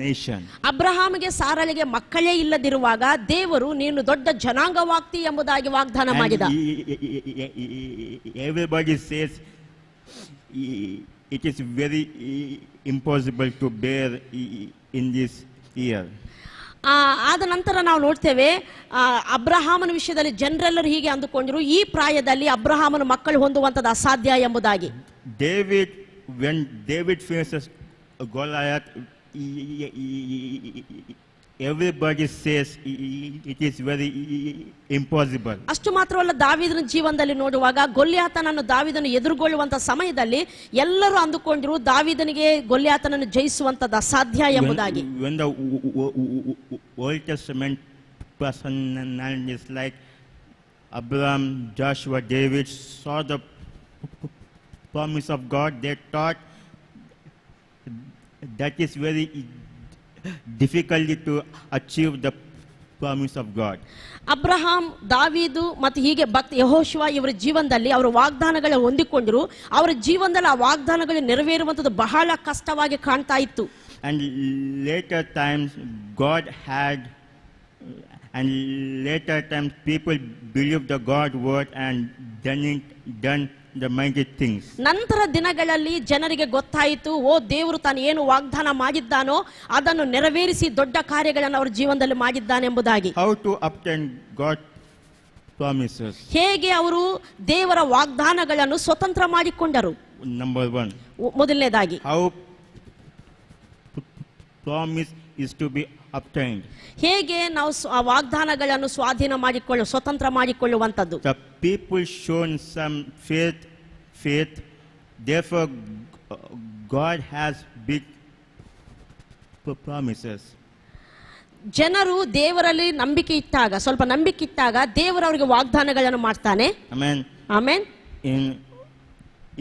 nation. ಅಬ್ರಹಾಮಿಗೆ ಸಾರಳಿಗೆ ಮಕ್ಕಳೇ ಇಲ್ಲದಿರುವಾಗ ದೇವರು ನೀನು ದೊಡ್ಡ ಜನಾಂಗವಾಗ್ತಿ ಎಂಬುದಾಗಿ ವಾಗ್ದಾನ ಮಾಡಿದ. Everybody says it is very impossible to bear in this year. ಆದ ನಂತರ ನಾವು ನೋಡ್ತೇವೆ ಅಬ್ರಹಾಮನ ವಿಷಯದಲ್ಲಿ ಜನರೆಲ್ಲರೂ ಹೀಗೆ ಅಂದುಕೊಂಡರು, ಈ ಪ್ರಾಯದಲ್ಲಿ ಅಬ್ರಹಾಮನ ಮಕ್ಕಳು ಹೊಂದುವಂಥದ್ದು ಅಸಾಧ್ಯ ಎಂಬುದಾಗಿ. When David faces Goliath, everybody says it is very impossible. ಅಷ್ಟು ಮಾತ್ರವಲ್ಲ, ದಾವೀದನ ಜೀವನದಲ್ಲಿ ನೋಡುವಾಗ ಗೊಲ್ಯಾತನನ್ನು ದಾವೀದನು ಎದುರುಗೊಳ್ಳುವಂತ ಸಮಯದಲ್ಲಿ ಎಲ್ಲರೂ ಅಂದುಕೊಂಡರು ದಾವೀದನಿಗೆ ಗೊಲ್ಯಾತನನ್ನು ಜಯಿಸುವಂತದ್ದು ಅಸಾಧ್ಯ ಎಂಬುದಾಗಿ. When the Old Testament personalities like Abraham, Joshua, David saw the promise of God, they thought that is very difficult to achieve the promise of God. Abraham, ದಾವೀದು ಮತ್ತು ಹೀಗೆ ಯೆಹೋಶುವ ಇವರ ಜೀವನದಲ್ಲಿ ಅವರು ವಾಗ್ದಾನಗಳ ಹೊಂದಿಕೊಂಡರು. ಅವರ ಜೀವನದಲ್ಲಿ ಆ ವಾಗ್ದಾನಗಳು ನೆರವೇರುವಂಥದ್ದು ಬಹಳ ಕಷ್ಟವಾಗಿ ಕಾಣ್ತಾ ಇತ್ತು. And later times people believed the God word and done the mighty things. ನಂತರ ದಿನಗಳಲ್ಲಿ ಜನರಿಗೆ ಗೊತ್ತಾಯಿತು, ದೇವರು ತಾನು ಏನು ವಾಗ್ದಾನ ಮಾಡಿದ್ದಾನೋ ಅದನ್ನು ನೆರವೇರಿಸಿ ದೊಡ್ಡ ಕಾರ್ಯಗಳನ್ನು ಅವರ ಜೀವನದಲ್ಲಿ ಮಾಡಿದ್ದಾನೆ ಎಂಬುದಾಗಿ. How to obtain God promises? ಹೇಗೆ ಅವರು ದೇವರ ವಾಗ್ದಾನಗಳನ್ನು ಸ್ವತಂತ್ರ ಮಾಡಿಕೊಂಡರು? Number 1. ಮೊದಲನೇದಾಗಿ How promise is to be obtained? ಹೇಗೆ ನಾವು ಆ ವಾಗ್ದಾನಗಳನ್ನು ಸ್ವಾಧೀನ ಸ್ವತಂತ್ರ ಮಾಡಿಕೊಳ್ಳುವಂಥದ್ದು? The people shown some faith, therefore God has big promises. ಜನರು ದೇವರಲ್ಲಿ ನಂಬಿಕೆ ಇಟ್ಟಾಗ, ಸ್ವಲ್ಪ ನಂಬಿಕೆ ಇಟ್ಟಾಗ ದೇವರು ಅವರಿಗೆ ವಾಗ್ದಾನಗಳನ್ನು ಮಾಡ್ತಾನೆ. Amen. Amen.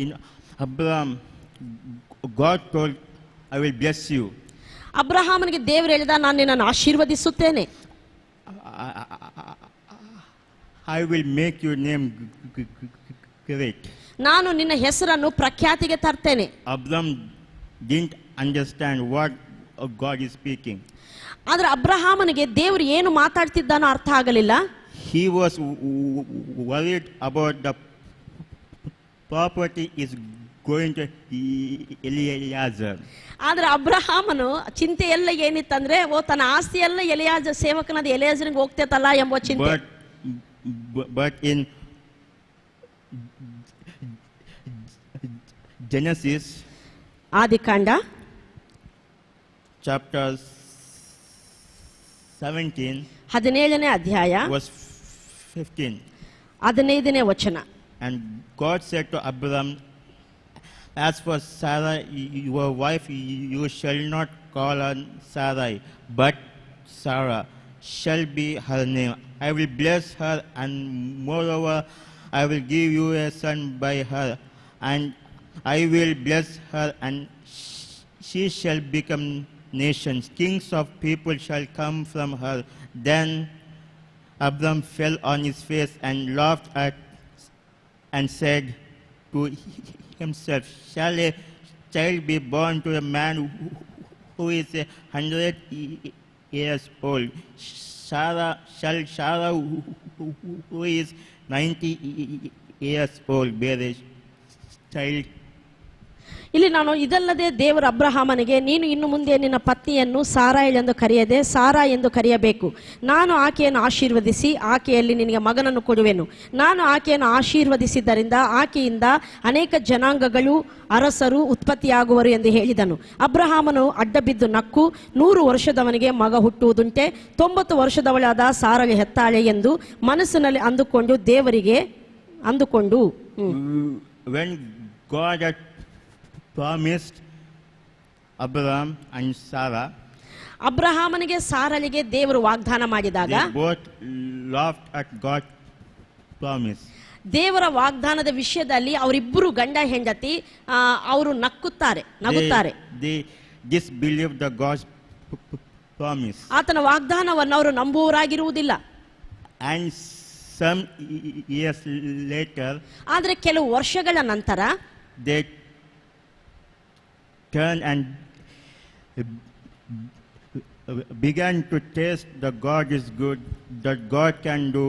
In Abraham, God told, I will bless you. ಅಬ್ರಹಾಮನಿಗೆ ದೇವರು ಹೇಳಿದ, ನಾನು ನಿನ್ನನ್ನು ಆಶೀರ್ವದಿಸುತ್ತೇನೆ. I will make your name great. ನಾನು ನಿನ್ನ ಹೆಸರನ್ನು ಪ್ರಖ್ಯಾತಿಗೆ ತರ್ತೇನೆ. Abraham didn't understand what God is speaking. ಆದ್ರೆ ಅಬ್ರಹಾಮನಿಗೆ ದೇವರು ಏನು ಮಾತಾಡ್ತಿದ್ದಾನೋ ಅರ್ಥ ಆಗಲಿಲ್ಲ. He was worried about the property is going to Eliezer. ಆದ್ರೆ ಅಬ್ರಹಾಮನು ಚಿಂತೆ ಎಲ್ಲ ಏನಿತ್ತಂದ್ರೆ, ತನ್ನ ಆಸ್ತಿ ಎಲ್ಲ ಎಲಿಯಾಜರ್ ಸೇವಕನಾದ ಎಲಿಯಾಜರ್ಗೆ ಹೋಗ್ತೇತಲ್ಲ ಎಂಬ ಚಿಂತೆ. But in Genesis ಆದಿಕಾಂಡ chapter 17, 17ನೇ ಅಧ್ಯಾಯ verse 15. 15ನೇ ವಚನ. And God said to Abraham, as for Sarah, your wife, you shall not call her Sarai, but Sarah shall be her name. I will bless her, and moreover, I will give you a son by her, and I will bless her, and she shall become nations. Kings of people shall come from her. Then Abram fell on his face and laughed and said to himself, shall a child be born to a man who is 100 years old? Sarah, who is 90 years old, bear a child? ಇಲ್ಲಿ ನಾನು ಇದಲ್ಲದೆ ದೇವರ ಅಬ್ರಹಾಮನಿಗೆ, ನೀನು ಇನ್ನು ಮುಂದೆ ನಿನ್ನ ಪತ್ನಿಯನ್ನು ಸಾರಾಯ್ ಎಂದು ಕರೆಯದೆ ಸಾರಾ ಎಂದು ಕರೆಯಬೇಕು. ನಾನು ಆಕೆಯನ್ನು ಆಶೀರ್ವದಿಸಿ ಆಕೆಯಲ್ಲಿ ನಿನಗೆ ಮಗನನ್ನು ಕೊಡುವೆನು. ನಾನು ಆಕೆಯನ್ನು ಆಶೀರ್ವದಿಸಿದ್ದರಿಂದ ಆಕೆಯಿಂದ ಅನೇಕ ಜನಾಂಗಗಳು ಅರಸರು ಉತ್ಪತ್ತಿಯಾಗುವರು ಎಂದು ಹೇಳಿದನು. ಅಬ್ರಹಾಮನು ಅಡ್ಡಬಿದ್ದು ನಕ್ಕು, 100 ವರ್ಷದವನಿಗೆ ಮಗ ಹುಟ್ಟುವುದುಂಟೆ, 90 ವರ್ಷದವಳಾದ ಸಾರಳು ಹೆತ್ತಾಳೆ ಎಂದು ಮನಸ್ಸಿನಲ್ಲಿ ಅಂದುಕೊಂಡು When God had promised Abraham and Sarah, ಅಬ್ರಹಾಮನಿಗೆ ಸಾರಳಿಗೆ ದೇವರು ವಾಗ್ದಾನ ಮಾಡಿದಾಗ they both laughed at God's promise. ದೇವರ ವಾಗ್ದಾನದ ವಿಷಯದಲ್ಲಿ ಅವರಿಬ್ಬರು ಗಂಡ ಹೆಂಡತಿ ಅವರು ನಗುತ್ತಾರೆ. They disbelieved the God's promise. ಆತನ ವಾಗ್ದಾನವನ್ನು ಅವರು ನಂಬುವವರಾಗಿರುವುದಿಲ್ಲ. And some years later, ಆದರೆ ಕೆಲವು ವರ್ಷಗಳ ನಂತರ they turned and began to taste that God is good, that God can do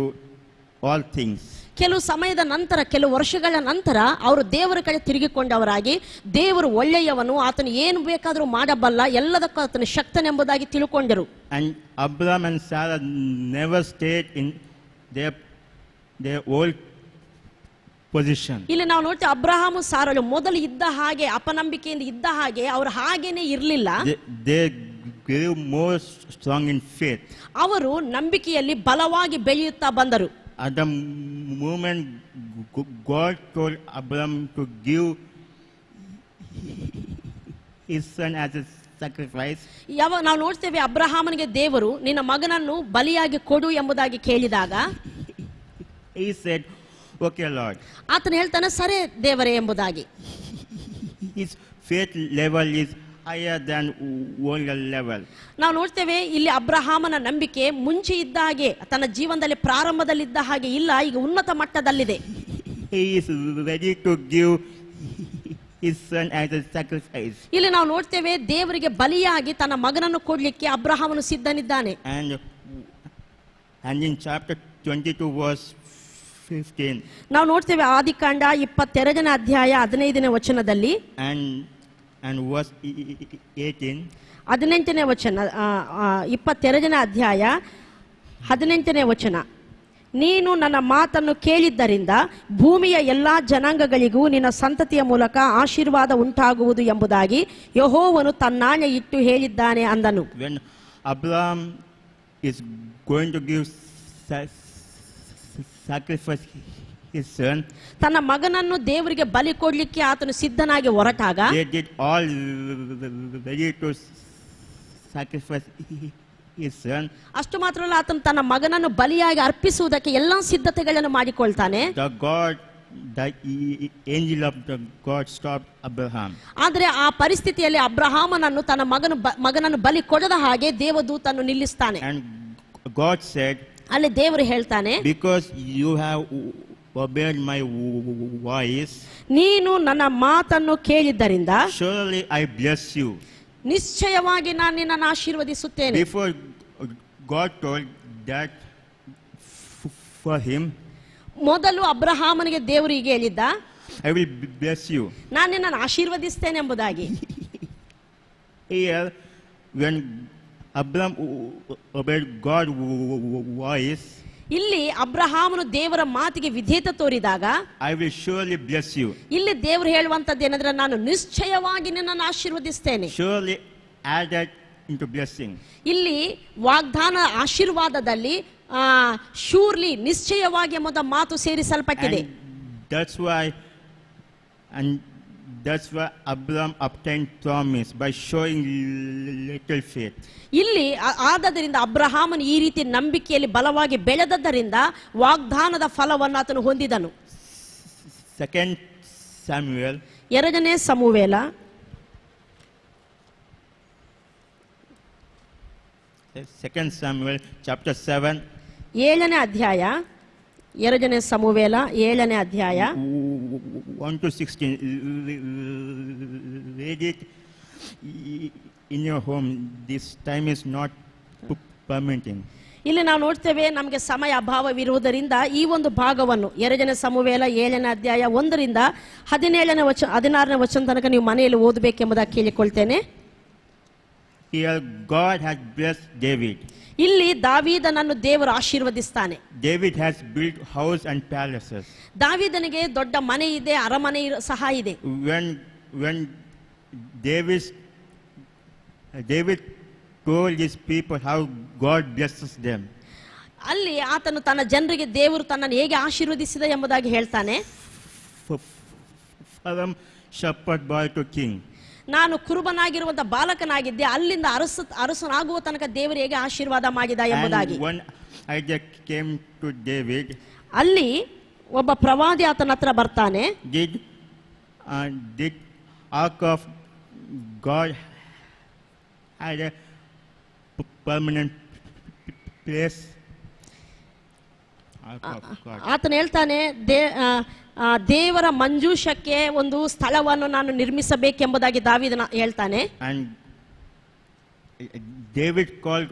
all things. ಕೆಲವು ಸಮಯದ ನಂತರ, ಕೆಲವು ವರ್ಷಗಳ ನಂತರ ಅವರು ದೇವರ ಕಡೆ ತಿರುಗಿಕೊಂಡವರಾಗಿ, ದೇವರು ಒಳ್ಳೆಯವನು, ಆತನು ಏನು ಬೇಕಾದರೂ ಮಾಡಬಲ್ಲ, ಎಲ್ಲದಕ್ಕೂ ಆತನ ಶಕ್ತನೆಂಬುದಾಗಿ ತಿಳ್ಕೊಂಡರು. And Abraham and Sarah never stayed in their old position. ಇಲ್ಲಿ ನಾವು ನೋಡ್ತೇವೆ, ಅಬ್ರಹಾಮು ಸಾರಳು ಮೊದಲು ಇದ್ದ ಹಾಗೆ, ಅಪನಂಬಿಕೆಯಿಂದ ಇದ್ದ ಹಾಗೆ ಅವರು ಹಾಗೇನೆ ಇರಲಿಲ್ಲ. They grew more strong in faith. ಅವರು ನಂಬಿಕೆಯಲ್ಲಿ ಬಲವಾಗಿ ಬೆಳೆಯುತ್ತಾ ಬಂದರು. At the moment God told Abraham to give his son as a sacrifice, ನಾವು ನೋಡ್ತೇವೆ, ಅಬ್ರಹಾಮನಿಗೆ ದೇವರು ನಿನ್ನ ಮಗನನ್ನು ಬಲಿಯಾಗಿ ಕೊಡು ಎಂಬುದಾಗಿ ಕೇಳಿದಾಗ he said, okay Lord. ಆತನು ಹೇಳ್ತಾನೆ, ಸರಿ ದೇವರೇ ಎಂಬುದಾಗಿ. His faith level is higher than world level. ನಾವು ನೋಡ್ತೇವೆ, ಇಲ್ಲಿ ಅಬ್ರಹಾಮನ ನಂಬಿಕೆ ಮುಂಚೆ ಇದ್ದ ಹಾಗೆ, ತನ್ನ ಜೀವನದಲ್ಲಿ ಪ್ರಾರಂಭದಲ್ಲಿದ್ದ ಹಾಗೆ ಇಲ್ಲ, ಈಗ ಉನ್ನತ ಮಟ್ಟದಲ್ಲಿದೆ. He is ready to give his son as a sacrifice. ಇಲ್ಲಿ ನಾವು ನೋಡ್ತೇವೆ, ದೇವರಿಗೆ ಬಲಿಯಾಗಿ ತನ್ನ ಮಗನನ್ನು ಕೊಡ್ಲಿಕ್ಕೆ ಅಬ್ರಹಾಮನು ಸಿದ್ಧನಿದ್ದಾನೆ. And in chapter 22 verse 15, ನಾವು ನೋಡ್ತೇವೆ, ಆದಿಕಾಂಡ 22ನೇ ಅಧ್ಯಾಯ 15ನೇ ವಚನದಲ್ಲಿ and verse 18, 18ನೇ ವಚನ, 22ನೇ ಅಧ್ಯಾಯ 18ನೇ ವಚನ. ನೀನು ನನ್ನ ಮಾತನ್ನು ಕೇಳಿದ್ದರಿಂದ ಭೂಮಿಯ ಎಲ್ಲಾ ಜನಾಂಗಗಳಿಗೂ ನಿನ್ನ ಸಂತತಿಯ ಮೂಲಕ ಆಶೀರ್ವಾದ ಉಂಟಾಗುವುದು ಎಂಬುದಾಗಿ ಯೆಹೋವನು ತನ್ನಾಣೆ ಇಟ್ಟು ಹೇಳಿದ್ದಾನೆ ಅಂದನು. when Abraham is going to give sacrifice his son, ತನ್ನ ಮಗನನ್ನು ದೇವರಿಗೆ ಬಲಿ ಕೊಡ್ಲಿಕ್ಕೆ ಆತನು ಸಿದ್ಧನಾಗಿ ಹೊರಟಾಗ they did all ready to sacrifice his son. ಅಷ್ಟು ಮಾತ್ರ ಅಲ್ಲ, ಆತನು ತನ್ನ ಮಗನನ್ನು ಬಲಿಯಾಗಿ ಅರ್ಪಿಸುವುದಕ್ಕೆ ಎಲ್ಲಾ ಸಿದ್ಧತೆಗಳನ್ನು ಮಾಡಿಕೊಳ್ತಾನೆ. The angel of the God stopped Abraham. ಆದರೆ ಆ ಪರಿಸ್ಥಿತಿಯಲ್ಲಿ ಅಬ್ರಹಾಮನನ್ನು ತನ್ನ ಮಗನನ್ನು ಬಲಿ ಕೊಡದ ಹಾಗೆ ದೇವದೂತನು ನಿಲ್ಲಿಸ್ತಾನೆ. And God said, ಅಲ್ಲಿ ದೇವರು ಹೇಳ್ತಾನೆ, because you have obeyed my voice, ನೀನು ನನ್ನ ಮಾತನ್ನು ಕೇಳಿದ್ದರಿಂದ surely I bless you. ನಿಶ್ಚಯವಾಗಿ ನಾನು ನಿನ್ನನ್ನು ಆಶೀರ್ವದಿಸುತ್ತೇನೆ. Before God told that for him, ಮೊದಲು ಅಬ್ರಹಾಮನಿಗೆ ದೇವರು ಹೀಗೆ ಹೇಳಿದ್ದ, I will bless you. ನಾನು ನಿನ್ನನ್ನು ಆಶೀರ್ವದಿಸ್ತೇನೆ ಎಂಬುದಾಗಿ. Here, when Abraham obeyed God's voice, ಇಲ್ಲಿ ಅಬ್ರಹಾಮನು ದೇವರ ಮಾತಿಗೆ ವಿಧೇಯತೆ ತೋರಿದಾಗ, I will surely bless you. ಇಲ್ಲಿ ದೇವರು ಹೇಳುವಂತದ್ದು ಏನಂದ್ರೆ, ನಾನು ನಿಶ್ಚಯವಾಗಿ ನಿನ್ನನ್ನು ಆಶೀರ್ವದಿಸ್ತೇನೆ. Surely added into blessing. ಇಲ್ಲಿ ವಾಗ್ದಾನ ಆಶೀರ್ವಾದದಲ್ಲಿ ಶೂರ್ಲಿ ನಿಶ್ಚಯವಾಗಿ ಎಂಬುದ ಮಾತು ಸೇರಿಸಲ್ಪಟ್ಟಿದೆ. And that's why Abraham obtained promise by showing little faith. ಇಲ್ಲಿ ಆದದರಿಂದ ಅಬ್ರಹಾಮನು ಈ ರೀತಿ ನಂಬಿಕೆಯಲ್ಲಿ ಬಲವಾಗಿ ಬೆಳೆದದ್ದರಿಂದ ವಾಗ್ದಾನದ ಫಲವನ್ನು ಆತನು ಹೊಂದಿದನು. 2 Samuel 2ನೇ ಸಮುವೇಲ 2 Samuel chapter 7 7ನೇ ಅಧ್ಯಾಯ 2ನೇ ಸಮುವೇಲ 7ನೇ ಅಧ್ಯಾಯ 1 to 16. Read it in your home. This time is not permitting. ಇಲ್ಲಿ ನಾವು ನೋಡ್ತೇವೆ ನಮಗೆ ಸಮಯ ಅಭಾವವಿರುವುದರಿಂದ ಈ ಒಂದು ಭಾಗವನ್ನು 2ನೇ ಸಮುವೇಲ 7ನೇ ಅಧ್ಯಾಯ 1ರಿಂದ 16ನೇ ವಚನ ತನಕ ನೀವು ಮನೆಯಲ್ಲಿ ಓದಬೇಕೆಂಬುದಾಗಿ ಕೇಳಿಕೊಳ್ತೇನೆ. Here God has blessed David. ಇಲ್ಲಿ ದಾವೀದನನ್ನು ದೇವರು ಆಶೀರ್ವದಿಸ್ತಾನೆ. David has built house and palaces. ದಾವೀದನಿಗೆ ದೊಡ್ಡ ಮನೆ ಇದೆ, ಅರಮನೆ ಸಹ ಇದೆ. When David told his people how God blesses them. ಅಲ್ಲಿ ಆತನು ತನ್ನ ಜನರಿಗೆ ದೇವರು ತನ್ನನ್ನು ಹೇಗೆ ಆಶೀರ್ವದಿಸಿದ ಎಂಬುದಾಗಿ ಹೇಳ್ತಾನೆ. From shepherd boy to king. ನಾನು ಕುರುಬನಾಗಿರುವಂತ ಬಾಲಕನಾಗಿದ್ದೆ, ಅಲ್ಲಿಂದ ಅರಸನಾಗುವ ತನಕ ದೇವರು ಹೇಗೆ ಆಶೀರ್ವಾದ ಮಾಡಿದ ಎಂಬುದಾಗಿ. When Isaac came to David, ಅಲ್ಲಿ ಒಬ್ಬ ಪ್ರವಾದಿ ಆತನ ಹತ್ರ ಬರ್ತಾನೆ. Did ark of God had a permanent place? ಆತನ ಹೇಳ್ತಾನೆ, ದೇವರ ಮಂಜೂಷಕ್ಕೆ ಒಂದು ಸ್ಥಳವನ್ನು ನಾನು ನಿರ್ಮಿಸಬೇಕೆಂಬುದಾಗಿ ದಾವೀದನ ಹೇಳ್ತಾನೆ. And David called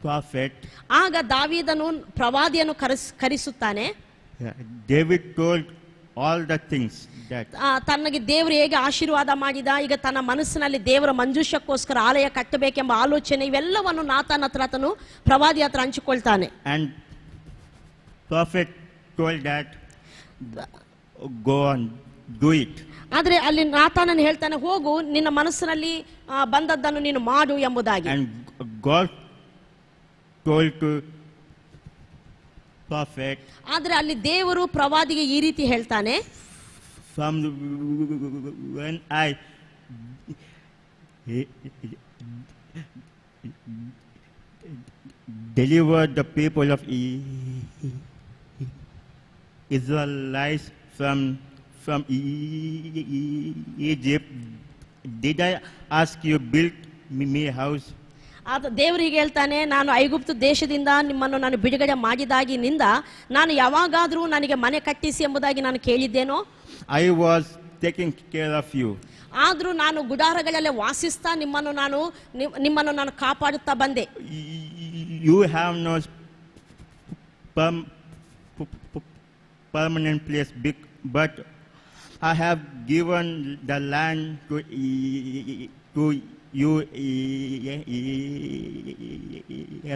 prophet. ಆಗ ದಾವೀದನು ಪ್ರವಾದಿಯನ್ನು ಕರೆಸುತ್ತಾನೆ. David told all the things that ತನಗೆ ದೇವರು ಹೇಗೆ ಆಶೀರ್ವಾದ ಮಾಡಿದ, ಈಗ ತನ್ನ ಮನಸ್ಸಿನಲ್ಲಿ ದೇವರ ಮಂಜೂಷಕ್ಕೋಸ್ಕರ ಆಲಯ ಕಟ್ಟಬೇಕೆಂಬ ಆಲೋಚನೆ, ಇವೆಲ್ಲವನ್ನು ನಾತಾನ ಹತ್ರ ಆತನು ಪ್ರವಾದಿ ಹತ್ರ ಹಂಚಿಕೊಳ್ತಾನೆ. And prophet told that go on, do it. ಆದ್ರೆ ಅಲ್ಲಿ ನಾತಾನನು ಹೇಳ್ತಾನೆ, ಹೋಗು, ನಿನ್ನ ಮನಸ್ಸಿನಲ್ಲಿ ಬಂದದ್ದನ್ನು ನೀನು ಮಾಡು ಎಂಬುದಾಗಿ. And God told to prophet, ಆದ್ರೆ ಅಲ್ಲಿ ದೇವರು ಪ್ರವಾದಿಗೆ ಈ ರೀತಿ ಹೇಳ್ತಾನೆ, from when I delivered the people of Israelites from Egypt, did I ask you build me a house? ದೇವರಿಗೆ ಹೇಳ್ತಾನೆ, ನಾನು ಐಗುಪ್ತ ದೇಶದಿಂದ ನಿಮ್ಮನ್ನು ನಾನು ಬಿಡುಗಡೆ ಮಾಡಿದಾಗಿನಿಂದ ನಾನು ಯಾವಾಗಾದ್ರೂ ನನಗೆ ಮನೆ ಕಟ್ಟಿಸಿ ಎಂಬುದಾಗಿ ನಾನು ಕೇಳಿದ್ದೇನೋ? I was taking care of you. ಆದ್ರೂ ನಾನು ಗುಡಾರಗಳಲ್ಲೇ ವಾಸಿಸ್ತಾ ನಿಮ್ಮನ್ನು ನಾನು ಕಾಪಾಡುತ್ತಾ ಬಂದೆ. You have no permanent place, but I have given the land to you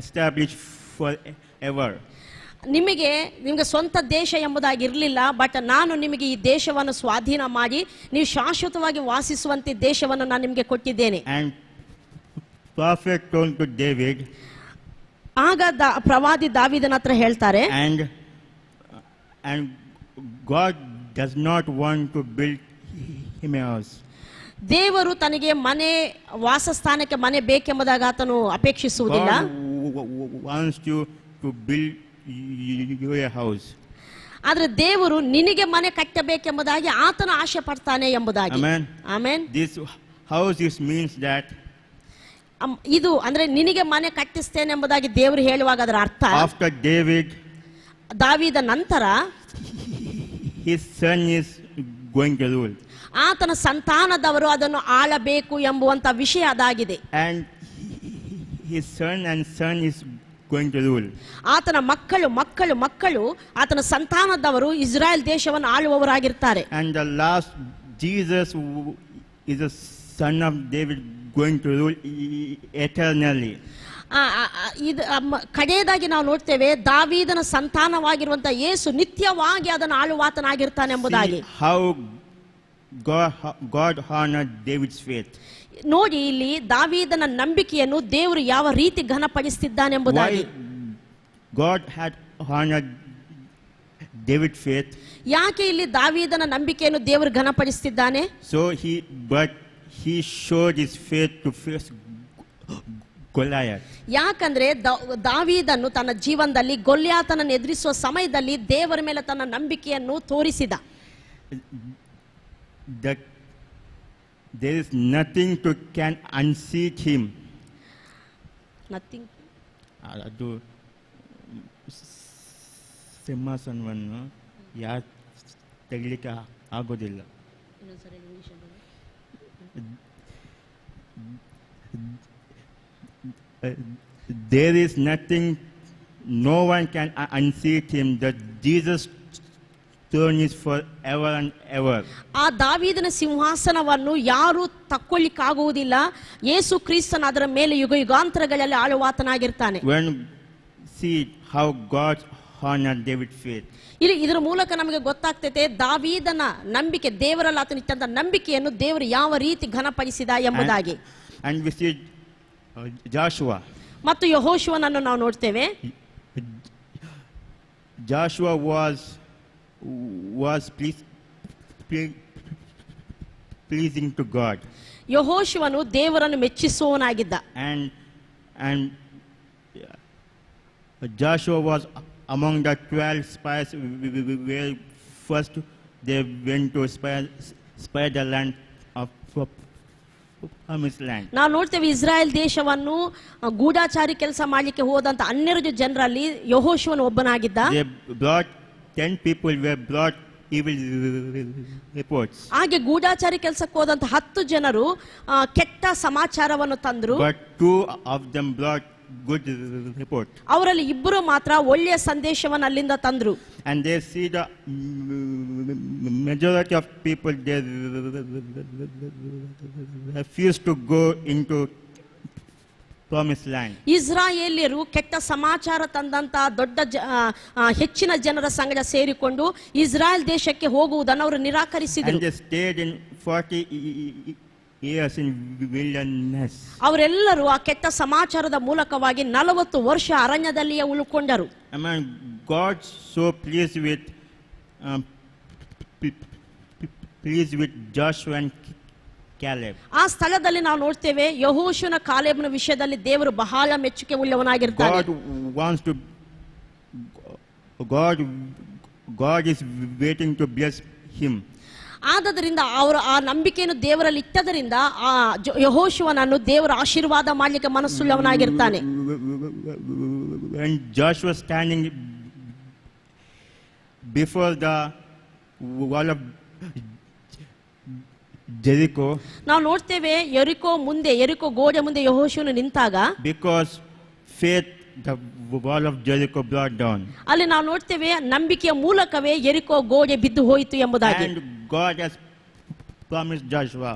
establish forever. ನಿಮಗೆ ಸ್ವಂತ ದೇಶ ಎಂಬುದಾಗಿರಲಿಲ್ಲ, ಬಟ್ ನಾನು ನಿಮಗೆ ಈ ದೇಶವನ್ನು ಸ್ವಾಧೀನ ಮಾಡಿ ನೀವು ಶಾಶ್ವತವಾಗಿ ವಾಸಿಸುವಂತೆ ದೇಶವನ್ನು ನಾನು ನಿಮಗೆ ಕೊಟ್ಟಿದ್ದೇನೆ. And prophet told to David, ಆಗ ಪ್ರವಾದಿ ದಾವೀದನ ಹತ್ರ ಹೇಳ್ತಾರೆ, and God does not want to build him a house. ದೇವರು ತನಗೆ ಮನೆ ವಾಸಸ್ಥಾನಕ್ಕೆ ಮನೆ ಬೇಕೆಂಬುದಾಗ ಆತನು ಅಪೇಕ್ಷಿಸುವುದಿಲ್ಲ. God wants you to build you a house. ಆದ್ರೆ ದೇವರು ನಿನಗೆ ಮನೆ ಕಟ್ಟಬೇಕೆಂಬುದಾಗಿ ಆತನು ಆಶೆ ಪಡ್ತಾನೆ ಎಂಬುದಾಗಿ. Amen. This house means that ಇದು ಅಂದ್ರೆ ನಿನಗೆ ಮನೆ ಕಟ್ಟಿಸ್ತೇನೆ ಎಂಬುದಾಗಿ ದೇವರು ಹೇಳುವಾಗ ಅದರ ಅರ್ಥ, after ದಾವೀದ ನಂತರ his son is going to rule. ಆತನ ಸಂತಾನದವರು ಅದನ್ನು ಆಳಬೇಕು ಎಂಬುವಂತ ವಿಷಯ ಅದಾಗಿದೆ. And his son is going to rule. ಆತನ ಮಕ್ಕಳು ಆತನ ಸಂತಾನದವರು ಇಸ್ರಾಯೇಲ್ ದೇಶವನ್ನು ಆಳುವವರಾಗಿರ್ತಾರೆ. And the last Jesus is the son of David going to rule eternally. ಕಡೆಯದಾಗಿ ನಾವು ನೋಡ್ತೇವೆ, ದಾವೀದನ ಸಂತಾನವಾಗಿರುವಂತಹ ಯೇಸು ನಿತ್ಯವಾಗಿ ಅದನ್ನು ಆಳುವಾತನಾಗಿರ್ತಾನೆ ಎಂಬುದಾಗಿ. How God honored David's faith. ನೋಡಿ, ಇಲ್ಲಿ ದಾವೀದನ ನಂಬಿಕೆಯನ್ನು ದೇವರು ಯಾವ ರೀತಿ ಘನಪಡಿಸುತ್ತಿದ್ದಾನೆಂಬುದಾಗಿ. Why God had honored David's faith? ಯಾಕೆ ಇಲ್ಲಿ ದಾವೀದನ ನಂಬಿಕೆಯನ್ನು ದೇವರು ಘನಪಡಿಸುತ್ತಿದ್ದಾನೆ? But he showed his faith to face Goliath. ಯಾಕಂದ್ರೆ ದಾವೀದನು ತನ್ನ ಜೀವನದಲ್ಲಿ ಗೊಲ್ಯಾತನನ್ನು ಎದುರಿಸುವ ಸಮಯದಲ್ಲಿ ದೇವರ ಮೇಲೆ ತನ್ನ ನಂಬಿಕೆಯನ್ನು ತೋರಿಸಿದ. That there is nothing to can unseat him. Nothing. ಅದು ಸಿಂಹಾಸನವನ್ನು ಯಾರು ತೆಗಿಲಿಕ್ಕೆ ಆಗೋದಿಲ್ಲ. There is nothing, no one can unseat him. That Jesus' throne is forever and ever. ಆ ದಾವೀದನ ಸಿಂಹಾಸನವನ್ನು ಯಾರು ತಕ್ಕೊಳ್ಳಿಕ್ಕಾಗುವುದಿಲ್ಲ. ಯೇಸು ಕ್ರಿಸ್ತನ ಅದರ ಮೇಲೆ ಯುಗ ಯುಗಾಂತರಗಳಲ್ಲಿ ಆಳುವಾತನಾಗಿರ್ತಾನೆ. When see how God honored David's faith. ಇಲ್ಲಿ ಇದರ ಮೂಲಕ ನಮಗೆ ಗೊತ್ತಾಗ್ತೈತೆ ದಾವೀದನ ನಂಬಿಕೆ, ದೇವರಲ್ಲಿ ಆತನ ಇಟ್ಟಂತ ನಂಬಿಕೆಯನ್ನು ದೇವರು ಯಾವ ರೀತಿ ಘನಪಡಿಸಿದ ಎಂಬುದಾಗಿ. And we see Joshua. ಮತ್ತು ಯೆಹೋಶುವನನ್ನು ನಾವು ನೋಡ್ತೇವೆ. Joshua was pleasing to God. ಯೆಹೋಶುವನು ದೇವರನ್ನು ಮೆಚ್ಚಿಸುವವನಾಗಿದ್ದ. And Joshua was among the 12 spies where first they went to spy the land of promised land. ನಾವು ನೋಡ್ತೇವೆ ಇಸ್ರಾಯೇಲ್ ದೇಶವನ್ನು ಗೂಢಾಚಾರಿ ಕೆಲಸ ಮಾಡಲಿಕ್ಕೆ ಹೋದಂತ 12 ಜನರಲ್ಲಿ ಯೆಹೋಶುವನು ಒಬ್ಬನಾಗಿದ್ದ. They brought 10 people were brought evil reports. ಹಾಗೆ ಗೂಢಾಚಾರಿ ಕೆಲಸಕ್ಕೆ ಹೋದಂತ 10 ಜನರು ಕೆಟ್ಟ ಸಮಾಚಾರವನ್ನು ತಂದರು. But 2 of them brought good report. ಅವರಲ್ಲಿ 2 ಮಾತ್ರ ಒಳ್ಳೆಯ ಸಂದೇಶವನ್ನು ಅಲ್ಲಿಂದ ತಂದರು. And they see the majority of people they refuse to go into promised land. ಇಸ್ರಾಯೇಲ್ಯರು ಕೆಟ್ಟ ಸಮಾಚಾರ ತಂದಂತ ದೊಡ್ಡ ಹೆಚ್ಚಿನ ಜನರ ಸಂಗಡ ಸೇರಿಕೊಂಡು ಇಸ್ರಾಯೇಲ್ ದೇಶಕ್ಕೆ ಹೋಗುವುದನ್ನು ಅವರು ನಿರಾಕರಿಸಿದರು. And they stayed in 40 years in wilderness. ಅವರೆಲ್ಲರೂ ಆ ಕೆಟ್ಟ ಸಮಾಚಾರದ ಮೂಲಕವಾಗಿ 40 ವರ್ಷ ಅರಣ್ಯದಲ್ಲಿಯೇ ಉಳ್ಕೊಂಡರು. I mean, God so pleased with Joshua and Caleb. ಆ ಸ್ಥಳದಲ್ಲಿ ನಾವು ನೋಡ್ತೇವೆ ಯೆಹೋಶುವನ ಕಾಲೇಬನ ವಿಷಯದಲ್ಲಿ ದೇವರು ಬಹಳ ಮೆಚ್ಚುಗೆ ಉಳ್ಳವನಾಗಿರ್ತಾನೆ. God is waiting to bless him. ಆದ್ದರಿಂದ ಅವರು ಆ ನಂಬಿಕೆಯನ್ನು ದೇವರಲ್ಲಿ ಇಟ್ಟದರಿಂದ ಆ ಯೆಹೋಶುವನನ್ನು ದೇವರ ಆಶೀರ್ವಾದ ಮಾಡಲಿಕ್ಕೆ ಮನಸ್ಸುಳ್ಳವನಾಗಿರ್ತಾನೆ. When Joshua standing before the wall of Jericho, ನಾವು ನೋಡ್ತೇವೆ ಯೆರಿಕೋ ಗೋಡೆ ಮುಂದೆ ಯೆಹೋಶುವನು ನಿಂತಾಗ, because faith the wall of Jericho brought down. ಅಲ್ಲಿ ನಾವು ನೋಡ್ತೇವೆ ನಂಬಿಕೆಯ ಮೂಲಕವೇ ಯೆರಿಕೋ ಗೋಡೆ ಬಿದ್ದು ಹೋಯಿತು ಎಂಬುದಾಗಿ. And God has promised Joshua.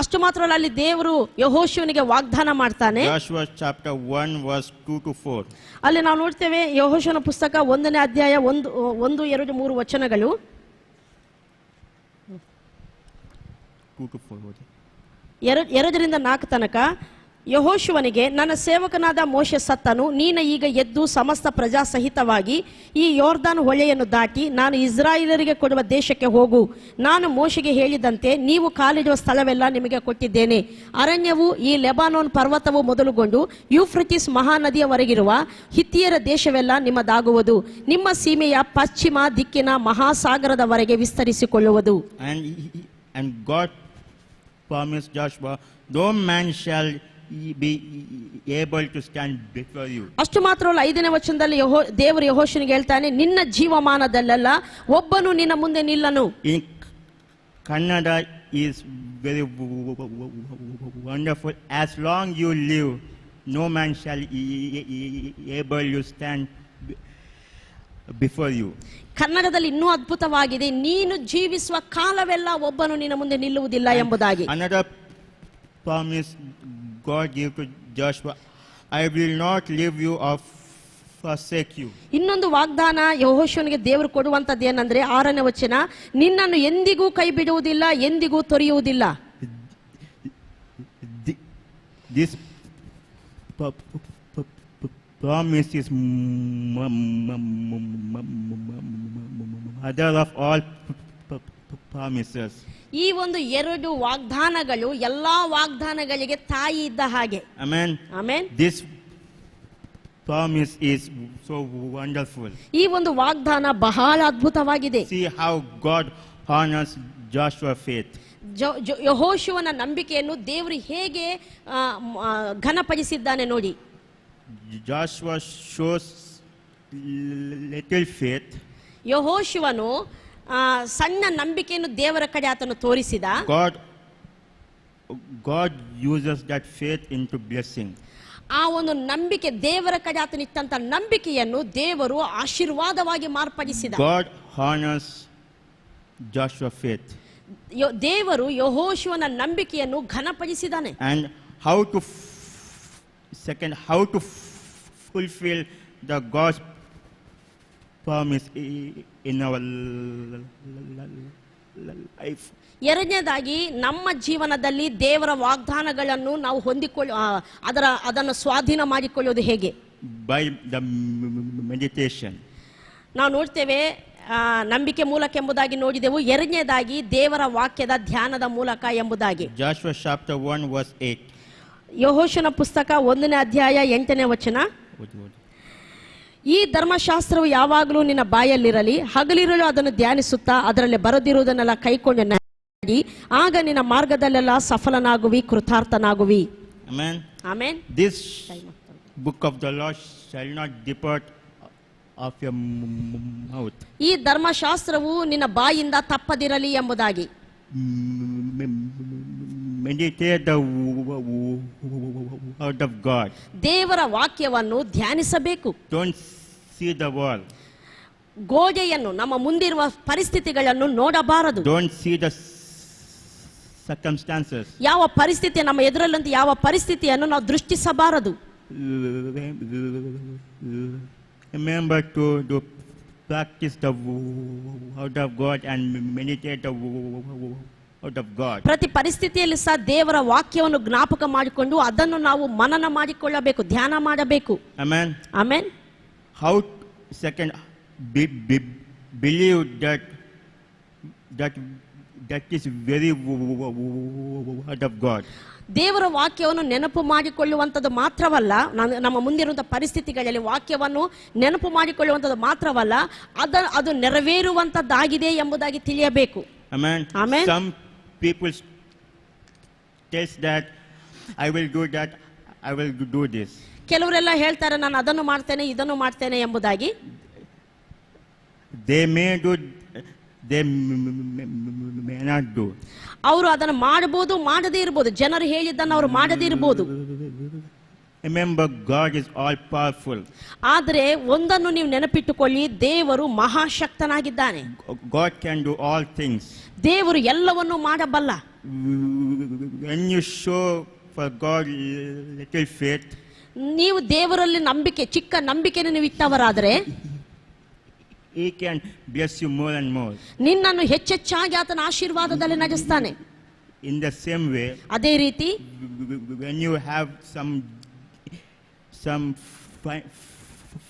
ಅಷ್ಟು ಮಾತ್ರ ಅಲ್ಲ, ಅಲ್ಲಿ ದೇವರು ಯೆಹೋಶುವನಿಗೆ ವಾಗ್ದಾನ ಮಾಡ್ತಾನೆ. Joshua chapter 1 verse 2 to 4. ಅಲ್ಲಿ ನಾವು ನೋಡ್ತೇವೆ ಯೆಹೋಶುವನ ಪುಸ್ತಕ 1ನೇ ಅಧ್ಯಾಯ 1, 2, 3 ವಚನಗಳು. 2 to 4. 2ರಿಂದ 4 ತನಕ. ಯೆಹೋಶುವನಿಗೆ, ನನ್ನ ಸೇವಕನಾದ ಮೋಶೆ ಸತ್ತನು, ನೀನು ಈಗ ಎದ್ದು ಸಮಸ್ತ ಪ್ರಜಾ ಸಹಿತವಾಗಿ ಈ ಯೊರ್ದಾನ್ ಹೊಳೆಯನ್ನು ದಾಟಿ ನಾನು ಇಸ್ರಾಯೇಲರಿಗೆ ಕೊಡುವ ದೇಶಕ್ಕೆ ಹೋಗು. ನಾನು ಮೋಶೆಗೆ ಹೇಳಿದಂತೆ ನೀವು ಕಾಲಿಡುವ ಸ್ಥಳವೆಲ್ಲ ನಿಮಗೆ ಕೊಟ್ಟಿದ್ದೇನೆ. ಅರಣ್ಯವು ಈ ಲೆಬಾನೋನ್ ಪರ್ವತವು ಮೊದಲುಗೊಂಡು ಯೂಫ್ರಟಿಸ್ ಮಹಾನದಿಯವರೆಗಿರುವ ಹಿತ್ತಿಯರ ದೇಶವೆಲ್ಲ ನಿಮ್ಮದಾಗುವುದು. ನಿಮ್ಮ ಸೀಮೆಯ ಪಶ್ಚಿಮ ದಿಕ್ಕಿನ ಮಹಾಸಾಗರದವರೆಗೆ ವಿಸ್ತರಿಸಿಕೊಳ್ಳುವುದು. And God promised Joshua, no man shall be able to stand before you. ಅಷ್ಟು ಮಾತ್ರ ಅಲ್ಲ, 5ನೇ ವಚನದಲ್ಲಿ ದೇವರು ಯೆಹೋಶುವನಿಗೆ ಹೇಳ್ತಾನೆ, ನಿನ್ನ ಜೀವಮಾನದಲ್ಲೆಲ್ಲ ಒಬ್ಬನು ನಿನ್ನ ಮುಂದೆ ನಿಲ್ಲನು. In Kannada is very wonderful. As long you live, no man shall able to stand before you. ಕನ್ನಡದಲ್ಲಿ ಇನ್ನೂ ಅದ್ಭುತವಾಗಿದೆ, ನೀನು ಜೀವಿಸುವ ಕಾಲವೆಲ್ಲ ಒಬ್ಬನು ನಿನ್ನ ಮುಂದೆ ನಿಲ್ಲುವುದಿಲ್ಲ ಎಂಬುದಾಗಿ. Another promise God gave to Joshua, I will not leave you or forsake you. ಇನ್ನೊಂದು ವಾಗ್ದಾನ ಯೆಹೋಶುವನಿಗೆ ದೇವರು ಕೊಡುವಂತದ್ದು ಏನಂದ್ರೆ 6ನೇ ವಚನ, ನಿನ್ನನ್ನು ಎಂದಿಗೂ ಕೈ ಬಿಡುವುದಿಲ್ಲ, ಎಂದಿಗೂ ತೊರೆಯುವುದಿಲ್ಲ. This promise is mother of all promises. ಈ ಒಂದು 2 ವಾಗ್ದಾನಗಳು ಎಲ್ಲಾ ವಾಗ್ದಾನಗಳಿಗೆ ತಾಯಿ ಇದ್ದ ಹಾಗೆ. Amen. Amen. This promise is so wonderful. ಈ ಒಂದು ವಾಗ್ದಾನ ಬಹಳ ಅದ್ಭುತವಾಗಿದೆ. See how God honors Joshua's faith. ಯೆಹೋಶುವನ ನಂಬಿಕೆಯನ್ನು ದೇವರು ಹೇಗೆ ಘನಪಡಿಸಿದ್ದಾನೆ ನೋಡಿ. Joshua shows little faith. ಯೆಹೋಶುವನು ಸಣ್ಣ ನಂಬಿಕೆಯನ್ನು ದೇವರ ಕಡೆ ಆತನು ತೋರಿಸಿದ. God uses that faith into blessing. ಆ ಒಂದು ನಂಬಿಕೆ ದೇವರ ಕಡೆ ಆತನ ಇಟ್ಟಂತ ನಂಬಿಕೆಯನ್ನು ದೇವರು ಆಶೀರ್ವಾದವಾಗಿ ಮಾರ್ಪಡಿಸಿದ. God honors Joshua's faith. ದೇವರು ಯೆಹೋಶುವನ ನಂಬಿಕೆಯನ್ನು ಘನಪಡಿಸಿದ್ದಾನೆ. And how to fulfill the God's promise in our life. ಎರಡನೇದಾಗಿ ನಮ್ಮ ಜೀವನದಲ್ಲಿ ದೇವರ ವಾಗ್ದಾನಗಳನ್ನು ನಾವು ಅದನ್ನು ಸ್ವಾಧೀನ ಮಾಡಿಕೊಳ್ಳುವುದು ಹೇಗೆ? By the meditation. ನಾವು ನೋಡ್ತೇವೆ ನಂಬಿಕೆ ಮೂಲಕ ಎಂಬುದಾಗಿ ನೋಡಿದೆವು. ಎರಡನೇದಾಗಿ ದೇವರ ವಾಕ್ಯದ ಧ್ಯಾನದ ಮೂಲಕ ಎಂಬುದಾಗಿ. Joshua chapter 1 verse 8. ಯೆಹೋಶುವನ ಪುಸ್ತಕ 1ನೇ ಅಧ್ಯಾಯ 8ನೇ ವಚನ. ಈ ಧರ್ಮಶಾಸ್ತ್ರವು ಯಾವಾಗಲೂ ನಿನ್ನ ಬಾಯಲ್ಲಿರಲಿ, ಹಗಲಿರಲು ಅದನ್ನು ಧ್ಯಾನಿಸುತ್ತಾ ಅದರಲ್ಲಿ ಬರೆದಿರುವುದನ್ನೆಲ್ಲ ಕೈಕೊಂಡು ನಡಿ, ಆಗ ನಿನ್ನ ಮಾರ್ಗದಲ್ಲೆಲ್ಲ ಸಫಲನಾಗುವಿ, ಕೃತಾರ್ಥನಾಗುವಿ. Amen. Amen. This book of the law shall not depart of your mouth. ಈ ಧರ್ಮಶಾಸ್ತ್ರವು ನಿನ್ನ ಬಾಯಿಂದ ತಪ್ಪದಿರಲಿ ಎಂಬುದಾಗಿ. Meditate the word of God. ದೇವರ ವಾಕ್ಯವನ್ನು ಧ್ಯಾನಿಸಬೇಕು. Don't see the wall. ಗೋಡೆಯನ್ನು, ನಮ್ಮ ಮುಂದಿರುವ ಪರಿಸ್ಥಿತಿಗಳನ್ನು ನೋಡಬಾರದು. Don't see the circumstances. ಯಾವ ಪರಿಸ್ಥಿತಿ ನಮ್ಮ ಎದುರಲ್ಲಂತ ಯಾವ ಪರಿಸ್ಥಿತಿಯನ್ನು ನಾವು ದೃಷ್ಟಿಸಬಾರದು. Remember to practice the word of God and meditate the word of God. ಪ್ರತಿ ಪರಿಸ್ಥಿತಿಯಲ್ಲಿ ಸಹ ದೇವರ ವಾಕ್ಯವನ್ನು ಜ್ಞಾಪಕ ಮಾಡಿಕೊಂಡು ಅದನ್ನು ನಾವು ಮನನ ಮಾಡಿಕೊಳ್ಳಬೇಕು, ಧ್ಯಾನ ಮಾಡಬೇಕು. Amen. Amen. How second believe that is very word of God. ದೇವರ ವಾಕ್ಯವನ್ನು ನೆನಪು ಮಾಡಿಕೊಳ್ಳುವಂಥದ್ದು ಮಾತ್ರವಲ್ಲ, ನಮ್ಮ ಮುಂದಿರುವಂತಹ ಪರಿಸ್ಥಿತಿಗಳಲ್ಲಿ ವಾಕ್ಯವನ್ನು ನೆನಪು ಮಾಡಿಕೊಳ್ಳುವಂಥದ್ದು ಮಾತ್ರವಲ್ಲ, ಅದು ನೆರವೇರುವಂತದ್ದಾಗಿದೆ ಎಂಬುದಾಗಿ ತಿಳಿಯಬೇಕು. Amen. Amen. Some people tells that I will do that, I will do this. ಕೆಲವರೆಲ್ಲ ಹೇಳ್ತಾರೆ ನಾನು ಅದನ್ನು ಮಾಡ್ತೇನೆ, ಇದನ್ನು ಮಾಡ್ತೇನೆ ಎಂಬುದಾಗಿ. They may do, they may not do. ಅವರು ಅದನ್ನು ಮಾಡಬಹುದು, ಮಾಡದೇ ಇರಬಹುದು. ಜನರು ಹೇಳಿದ್ದನ್ನು ಅವರು ಮಾಡದೇ ಇರಬಹುದು. Remember, God is all powerful. ಆದರೆ ಒಂದನ್ನು ನೀವು ನೆನಪಿಟ್ಟುಕೊಳ್ಳಿ, ದೇವರು ಮಹಾಶಕ್ತನಾಗಿದ್ದಾನೆ. God can do all things. ದೇವರು ಎಲ್ಲವನ್ನೂ ಮಾಡಬಲ್ಲ. When you show for God little faith, ನೀವು ದೇವರಲ್ಲಿ ನಂಬಿಕೆ, ಚಿಕ್ಕ ನಂಬಿಕೆಯನ್ನು ನೀವು ಇಟ್ಟವರಾದರೆ He can bless you more and more. ನಿನ್ನನ್ನು ಹೆಚ್ಚೆಚ್ಚಾಗಿ ಆತನ ಆಶೀರ್ವಾದದಲ್ಲಿ ನಡೆಸ್ತಾನೆ. In the same way, ಅದೇ ರೀತಿ when you have some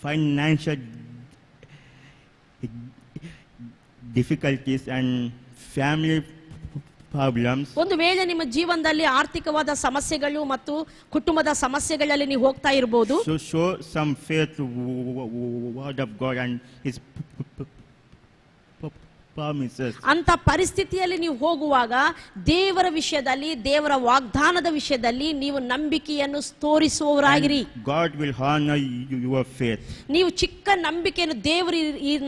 financial difficulties and family problems, ಒಂದು ವೇಳೆ ನಿಮ್ಮ ಜೀವನದಲ್ಲಿ ಆರ್ಥಿಕವಾದ ಸಮಸ್ಯೆಗಳು ಮತ್ತು ಕುಟುಂಬದ ಸಮಸ್ಯೆಗಳಲ್ಲಿ ನೀವು ಹೋಗ್ತಾ ಇರಬಹುದು. so show some faith to word of God and His promises. ಅಂತ ಪರಿಸ್ಥಿತಿಯಲ್ಲಿ ನೀವು ಹೋಗುವಾಗ ದೇವರ ವಿಷಯದಲ್ಲಿ, ದೇವರ ವಾಗ್ದಾನದ ವಿಷಯದಲ್ಲಿ ನೀವು ನಂಬಿಕೆಯನ್ನು ತೋರಿಸುವವರಾಗಿರಿ. God will honor your faith. ನೀವು ಚಿಕ್ಕ ನಂಬಿಕೆಯನ್ನು ದೇವರು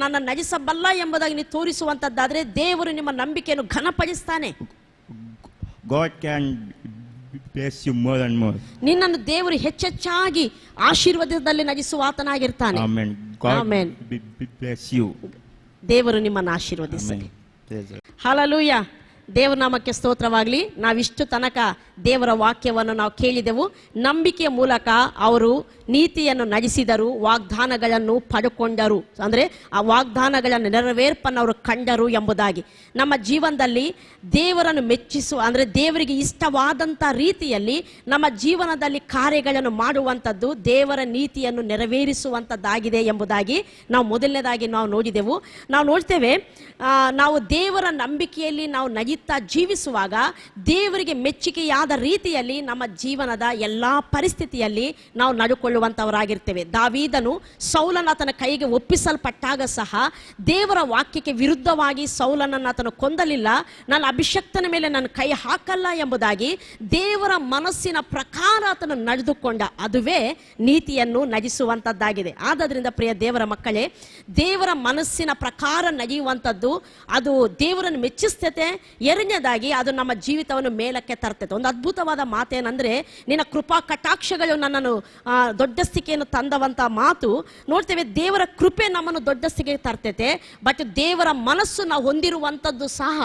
ನನ್ನ ನಡೆಸಬಲ್ಲ ಎಂಬುದಾಗಿ ನೀವು ತೋರಿಸುವಂತದ್ದಾದ್ರೆ ದೇವರು ನಿಮ್ಮ ನಂಬಿಕೆಯನ್ನು ಘನಪಡಿಸ್ತಾನೆ. God can bless you more and more. ನಿನ್ನನ್ನು ದೇವರು ಹೆಚ್ಚೆಚ್ಚಾಗಿ ಆಶೀರ್ವಾದದಲ್ಲಿ ನಡೆಸುವ ಆತನಾಗಿರ್ತಾನೆ. Amen. God Amen. bless you. ದೇವರು ನಿಮ್ಮನ್ನು ಆಶೀರ್ವದಿಸಲಿ. Amen. Praise the Lord. Hallelujah. ದೇವರ ನಾಮಕ್ಕೆ ಸ್ತೋತ್ರವಾಗಲಿ. ನಾವಿಷ್ಟು ತನಕ ದೇವರ ವಾಕ್ಯವನ್ನು ನಾವು ಕೇಳಿದೆವು. ನಂಬಿಕೆಯ ಮೂಲಕ ಅವರು ನೀತಿಯನ್ನು ನಡೆಸಿದರು, ವಾಗ್ದಾನಗಳನ್ನು ಪಡ್ಕೊಂಡರು, ಅಂದರೆ ಆ ವಾಗ್ದಾನಗಳನ್ನು ನೆರವೇರ್ಪನ್ನು ಅವರು ಕಂಡರು ಎಂಬುದಾಗಿ. ನಮ್ಮ ಜೀವನದಲ್ಲಿ ದೇವರನ್ನು ಮೆಚ್ಚಿಸುವ, ಅಂದರೆ ದೇವರಿಗೆ ಇಷ್ಟವಾದಂಥ ರೀತಿಯಲ್ಲಿ ನಮ್ಮ ಜೀವನದಲ್ಲಿ ಕಾರ್ಯಗಳನ್ನು ಮಾಡುವಂಥದ್ದು ದೇವರ ನೀತಿಯನ್ನು ನೆರವೇರಿಸುವಂಥದ್ದಾಗಿದೆ ಎಂಬುದಾಗಿ ನಾವು ಮೊದಲನೇದಾಗಿ ನಾವು ನೋಡಿದೆವು. ನಾವು ನೋಡ್ತೇವೆ, ನಾವು ದೇವರ ನಂಬಿಕೆಯಲ್ಲಿ ನಾವು ನಡೀತಾ ಜೀವಿಸುವಾಗ ದೇವರಿಗೆ ಮೆಚ್ಚುಗೆಯಾದ ರೀತಿಯಲ್ಲಿ ನಮ್ಮ ಜೀವನದ ಎಲ್ಲ ಪರಿಸ್ಥಿತಿಯಲ್ಲಿ ನಾವು ನಡ್ಕೊಳ್ಳುವಂಥವರಾಗಿರ್ತೇವೆ. ದಾವೀದನು ಸೌಲನ ಆತನ ಕೈಗೆ ಒಪ್ಪಿಸಲ್ಪಟ್ಟಾಗ ಸಹ ದೇವರ ವಾಕ್ಯಕ್ಕೆ ವಿರುದ್ಧವಾಗಿ ಸೌಲನನ್ನು ಆತನು ಕೊಂದಲಿಲ್ಲ. ನಾನು ಅಭಿಷಕ್ತನ ಮೇಲೆ ನನ್ನ ಕೈ ಹಾಕಲ್ಲ ಎಂಬುದಾಗಿ ದೇವರ ಮನಸ್ಸಿನ ಪ್ರಕಾರ ಆತನು ನಡೆದುಕೊಂಡ. ಅದುವೇ ನೀತಿಯನ್ನು ನಡೆಸುವಂಥದ್ದಾಗಿದೆ. ಆದ್ರಿಂದ ಪ್ರಿಯ ದೇವರ ಮಕ್ಕಳೇ, ದೇವರ ಮನಸ್ಸಿನ ಪ್ರಕಾರ ನಡೆಯುವಂಥದ್ದು ಅದು ದೇವರನ್ನು ಮೆಚ್ಚಿಸ್ತೈತೆ. ಎರಡನೇದಾಗಿ ಅದು ನಮ್ಮ ಜೀವಿತವನ್ನು ಮೇಲಕ್ಕೆ ತರ್ತೈತೆ. ಒಂದು ಅದ್ಭುತವಾದ ಮಾತೇನೆಂದರೆ, ನಿನ್ನ ಕೃಪಾ ಕಟಾಕ್ಷಗಳು ನನ್ನನ್ನು ದೊಡ್ಡ ಸ್ಥಿತಿಯನ್ನು ತಂದವಂತ ಮಾತು ನೋಡ್ತೇವೆ. ದೇವರ ಕೃಪೆ ನಮ್ಮನ್ನು ದೊಡ್ಡ ಸ್ಥಿತಿಗೆ ತರ್ತೈತೆ, ಬಟ್ ದೇವರ ಮನಸ್ಸು ನಾವು ಹೊಂದಿರುವಂಥದ್ದು ಸಹ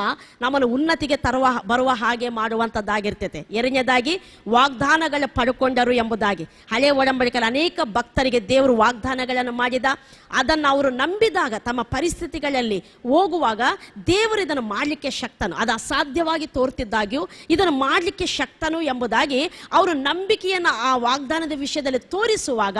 ನಮ್ಮನ್ನು ಉನ್ನತಿಗೆ ಬರುವ ಹಾಗೆ ಮಾಡುವಂಥದ್ದಾಗಿರ್ತೈತೆ. ಎರಡನೇದಾಗಿ ವಾಗ್ದಾನಗಳು ಪಡ್ಕೊಂಡರು ಎಂಬುದಾಗಿ. ಹಳೆ ಒಡಂಬಡಿಕೆಯಲ್ಲಿ ಅನೇಕ ಭಕ್ತರಿಗೆ ದೇವರು ವಾಗ್ದಾನಗಳನ್ನು ಮಾಡಿದ. ಅದನ್ನು ಅವರು ನಂಬಿದಾಗ ತಮ್ಮ ಪರಿಸ್ಥಿತಿಗಳಲ್ಲಿ ಹೋಗುವಾಗ ದೇವರು ಇದನ್ನು ಮಾಡಲಿಕ್ಕೆ ಶಕ್ತನು, ಅದು ಅಸಾಧ್ಯವಾಗಿ ತೋರ್ತಿದ್ದಾಗ್ಯೂ ಇದನ್ನು ಮಾಡಲಿಕ್ಕೆ ಶಕ್ತನು ಎಂಬುದಾಗಿ ಅವರು ನಂಬಿಕೆಯನ್ನು ಆ ವಾಗ್ದಾನದ ವಿಷಯದಲ್ಲಿ ತೋರಿಸುವಾಗ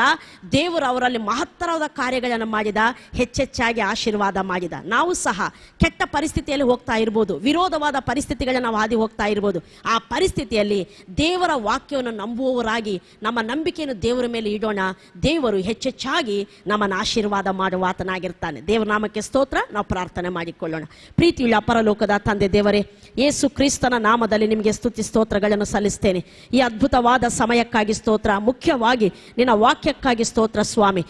ದೇವರು ಅವರಲ್ಲಿ ಮಹತ್ತರವಾದ ಕಾರ್ಯಗಳನ್ನು ಮಾಡಿದ, ಹೆಚ್ಚೆಚ್ಚಾಗಿ ಆಶೀರ್ವಾದ ಮಾಡಿದ. ನಾವು ಸಹ ಕೆಟ್ಟ ಪರಿಸ್ಥಿತಿಯಲ್ಲಿ ಹೋಗ್ತಾ ಇರ್ಬೋದು, ವಿರೋಧವಾದ ಪರಿಸ್ಥಿತಿಗಳನ್ನು ನಾವು ಹಾದಿ ಹೋಗ್ತಾ ಇರ್ಬೋದು. ಆ ಪರಿಸ್ಥಿತಿಯಲ್ಲಿ ದೇವರ ವಾಕ್ಯವನ್ನು ನಂಬುವವರಾಗಿ ನಮ್ಮ ನಂಬಿಕೆಯನ್ನು ದೇವರ ಮೇಲೆ ಇಡೋಣ. ದೇವರು ಹೆಚ್ಚೆಚ್ಚಾಗಿ ನಮ್ಮನ್ನು ಆಶೀರ್ವಾದ ಮಾಡುವಾತನಾಗಿರ್ತಾನೆ. ದೇವರ ನಾಮಕ್ಕೆ ಸ್ತೋತ್ರ. ನಾವು ಪ್ರಾರ್ಥನೆ ಮಾಡಿಕೊಳ್ಳೋಣ. ಪ್ರೀತಿಯುಳ್ಳ ಪರಲೋಕದ ತಂದೆ ದೇವರೇ, ಯೇಸು ಕ್ರಿಸ್ತನ ನಾಮದಲ್ಲಿ ನಿಮಗೆ ಸ್ತುತಿ ಸ್ತೋತ್ರಗಳನ್ನು ಸಲ್ಲಿಸ್ತೇನೆ. ಈ ಅದ್ಭುತವಾದ ಸಮಯಕ್ಕಾಗಿ ಸ್ತೋತ್ರ, ಮುಖ್ಯವಾಗಿ ನಿನ್ನ ವಾಕ್ಯಕ್ಕಾಗಿ ಸ್ತೋತ್ರ ಸ್ವಾಮಿ.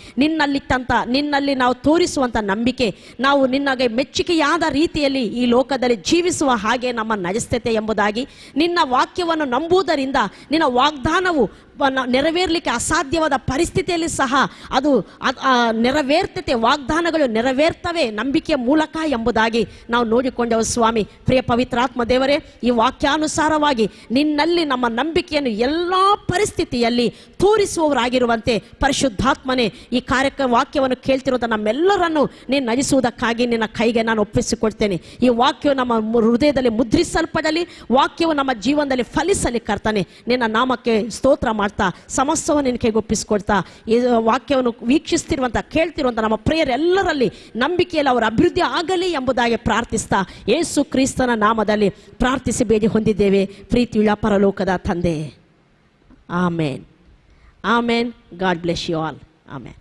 ನಿನ್ನಲ್ಲಿ ನಾವು ತೋರಿಸುವಂಥ ನಂಬಿಕೆ, ನಾವು ನಿನ್ನಗೆ ಮೆಚ್ಚುಗೆಯಾದ ರೀತಿಯಲ್ಲಿ ಈ ಲೋಕದಲ್ಲಿ ಜೀವಿಸುವ ಹಾಗೆ ನಮ್ಮ ನಡೆಸ್ತೈತೆ ಎಂಬುದಾಗಿ, ನಿನ್ನ ವಾಕ್ಯವನ್ನು ನಂಬುವುದರಿಂದ ನಿನ್ನ ವಾಗ್ದಾನವು ನೆರವೇರ್ಲಿಕ್ಕೆ ಅಸಾಧ್ಯವಾದ ಪರಿಸ್ಥಿತಿಯಲ್ಲಿ ಸಹ ಅದು ನೆರವೇರ್ತತೆ, ವಾಗ್ದಾನಗಳು ನೆರವೇರ್ತವೆ ನಂಬಿಕೆಯ ಮೂಲಕ ಎಂಬುದಾಗಿ ನಾವು ನೋಡಿಕೊಂಡೆವು ಸ್ವಾಮಿ. ಪ್ರಿಯ ಪವಿತ್ರಾತ್ಮ ದೇವರೇ, ಈ ವಾಕ್ಯಾನುಸಾರವಾಗಿ ನಿನ್ನಲ್ಲಿ ನಮ್ಮ ನಂಬಿಕೆಯನ್ನು ಎಲ್ಲ ಪರಿಸ್ಥಿತಿಯಲ್ಲಿ ತೋರಿಸುವವರಾಗಿರುವಂತೆ ಪರಿಶುದ್ಧಾತ್ಮನೇ ಈ ವಾಕ್ಯವನ್ನು ಕೇಳ್ತಿರುವಂಥ ನಮ್ಮೆಲ್ಲರನ್ನು ನೀನು ನಡೆಸುವುದಕ್ಕಾಗಿ ನಿನ್ನ ಕೈಗೆ ನಾನು ಒಪ್ಪಿಸಿಕೊಡ್ತೇನೆ. ಈ ವಾಕ್ಯವು ನಮ್ಮ ಹೃದಯದಲ್ಲಿ ಮುದ್ರಿಸಲ್ಪಡಲಿ, ವಾಕ್ಯವು ನಮ್ಮ ಜೀವನದಲ್ಲಿ ಫಲಿಸಲಿ ಕರ್ತಾನೆ. ನಿನ್ನ ನಾಮಕ್ಕೆ ಸ್ತೋತ್ರ ಮಾಡ್ತಾ ಸಮಸ್ತವನ್ನು ನಿನ್ನ ಕೈಗೆ ಒಪ್ಪಿಸಿಕೊಡ್ತಾ, ಈ ವಾಕ್ಯವನ್ನು ವೀಕ್ಷಿಸ್ತಿರುವಂಥ ಕೇಳ್ತಿರುವಂಥ ನಮ್ಮ ಪ್ರಿಯರೆಲ್ಲರಲ್ಲಿ ನಂಬಿಕೆಯಲ್ಲಿ ಅವರ ಅಭಿವೃದ್ಧಿ ಆಗಲಿ ಎಂಬುದಾಗಿ ಪ್ರಾರ್ಥಿಸ್ತಾ ಯೇಸು ಕ್ರಿಸ್ತನ ನಾಮದಲ್ಲಿ ಪ್ರಾರ್ಥಿಸಿ ಬೇಡಿ ಹೊಂದಿದ್ದೇವೆ ಪ್ರೀತಿಯುಳ್ಳ ಪರಲೋಕದ ತಂದೆ. Amen. Amen. God bless you all. Amen.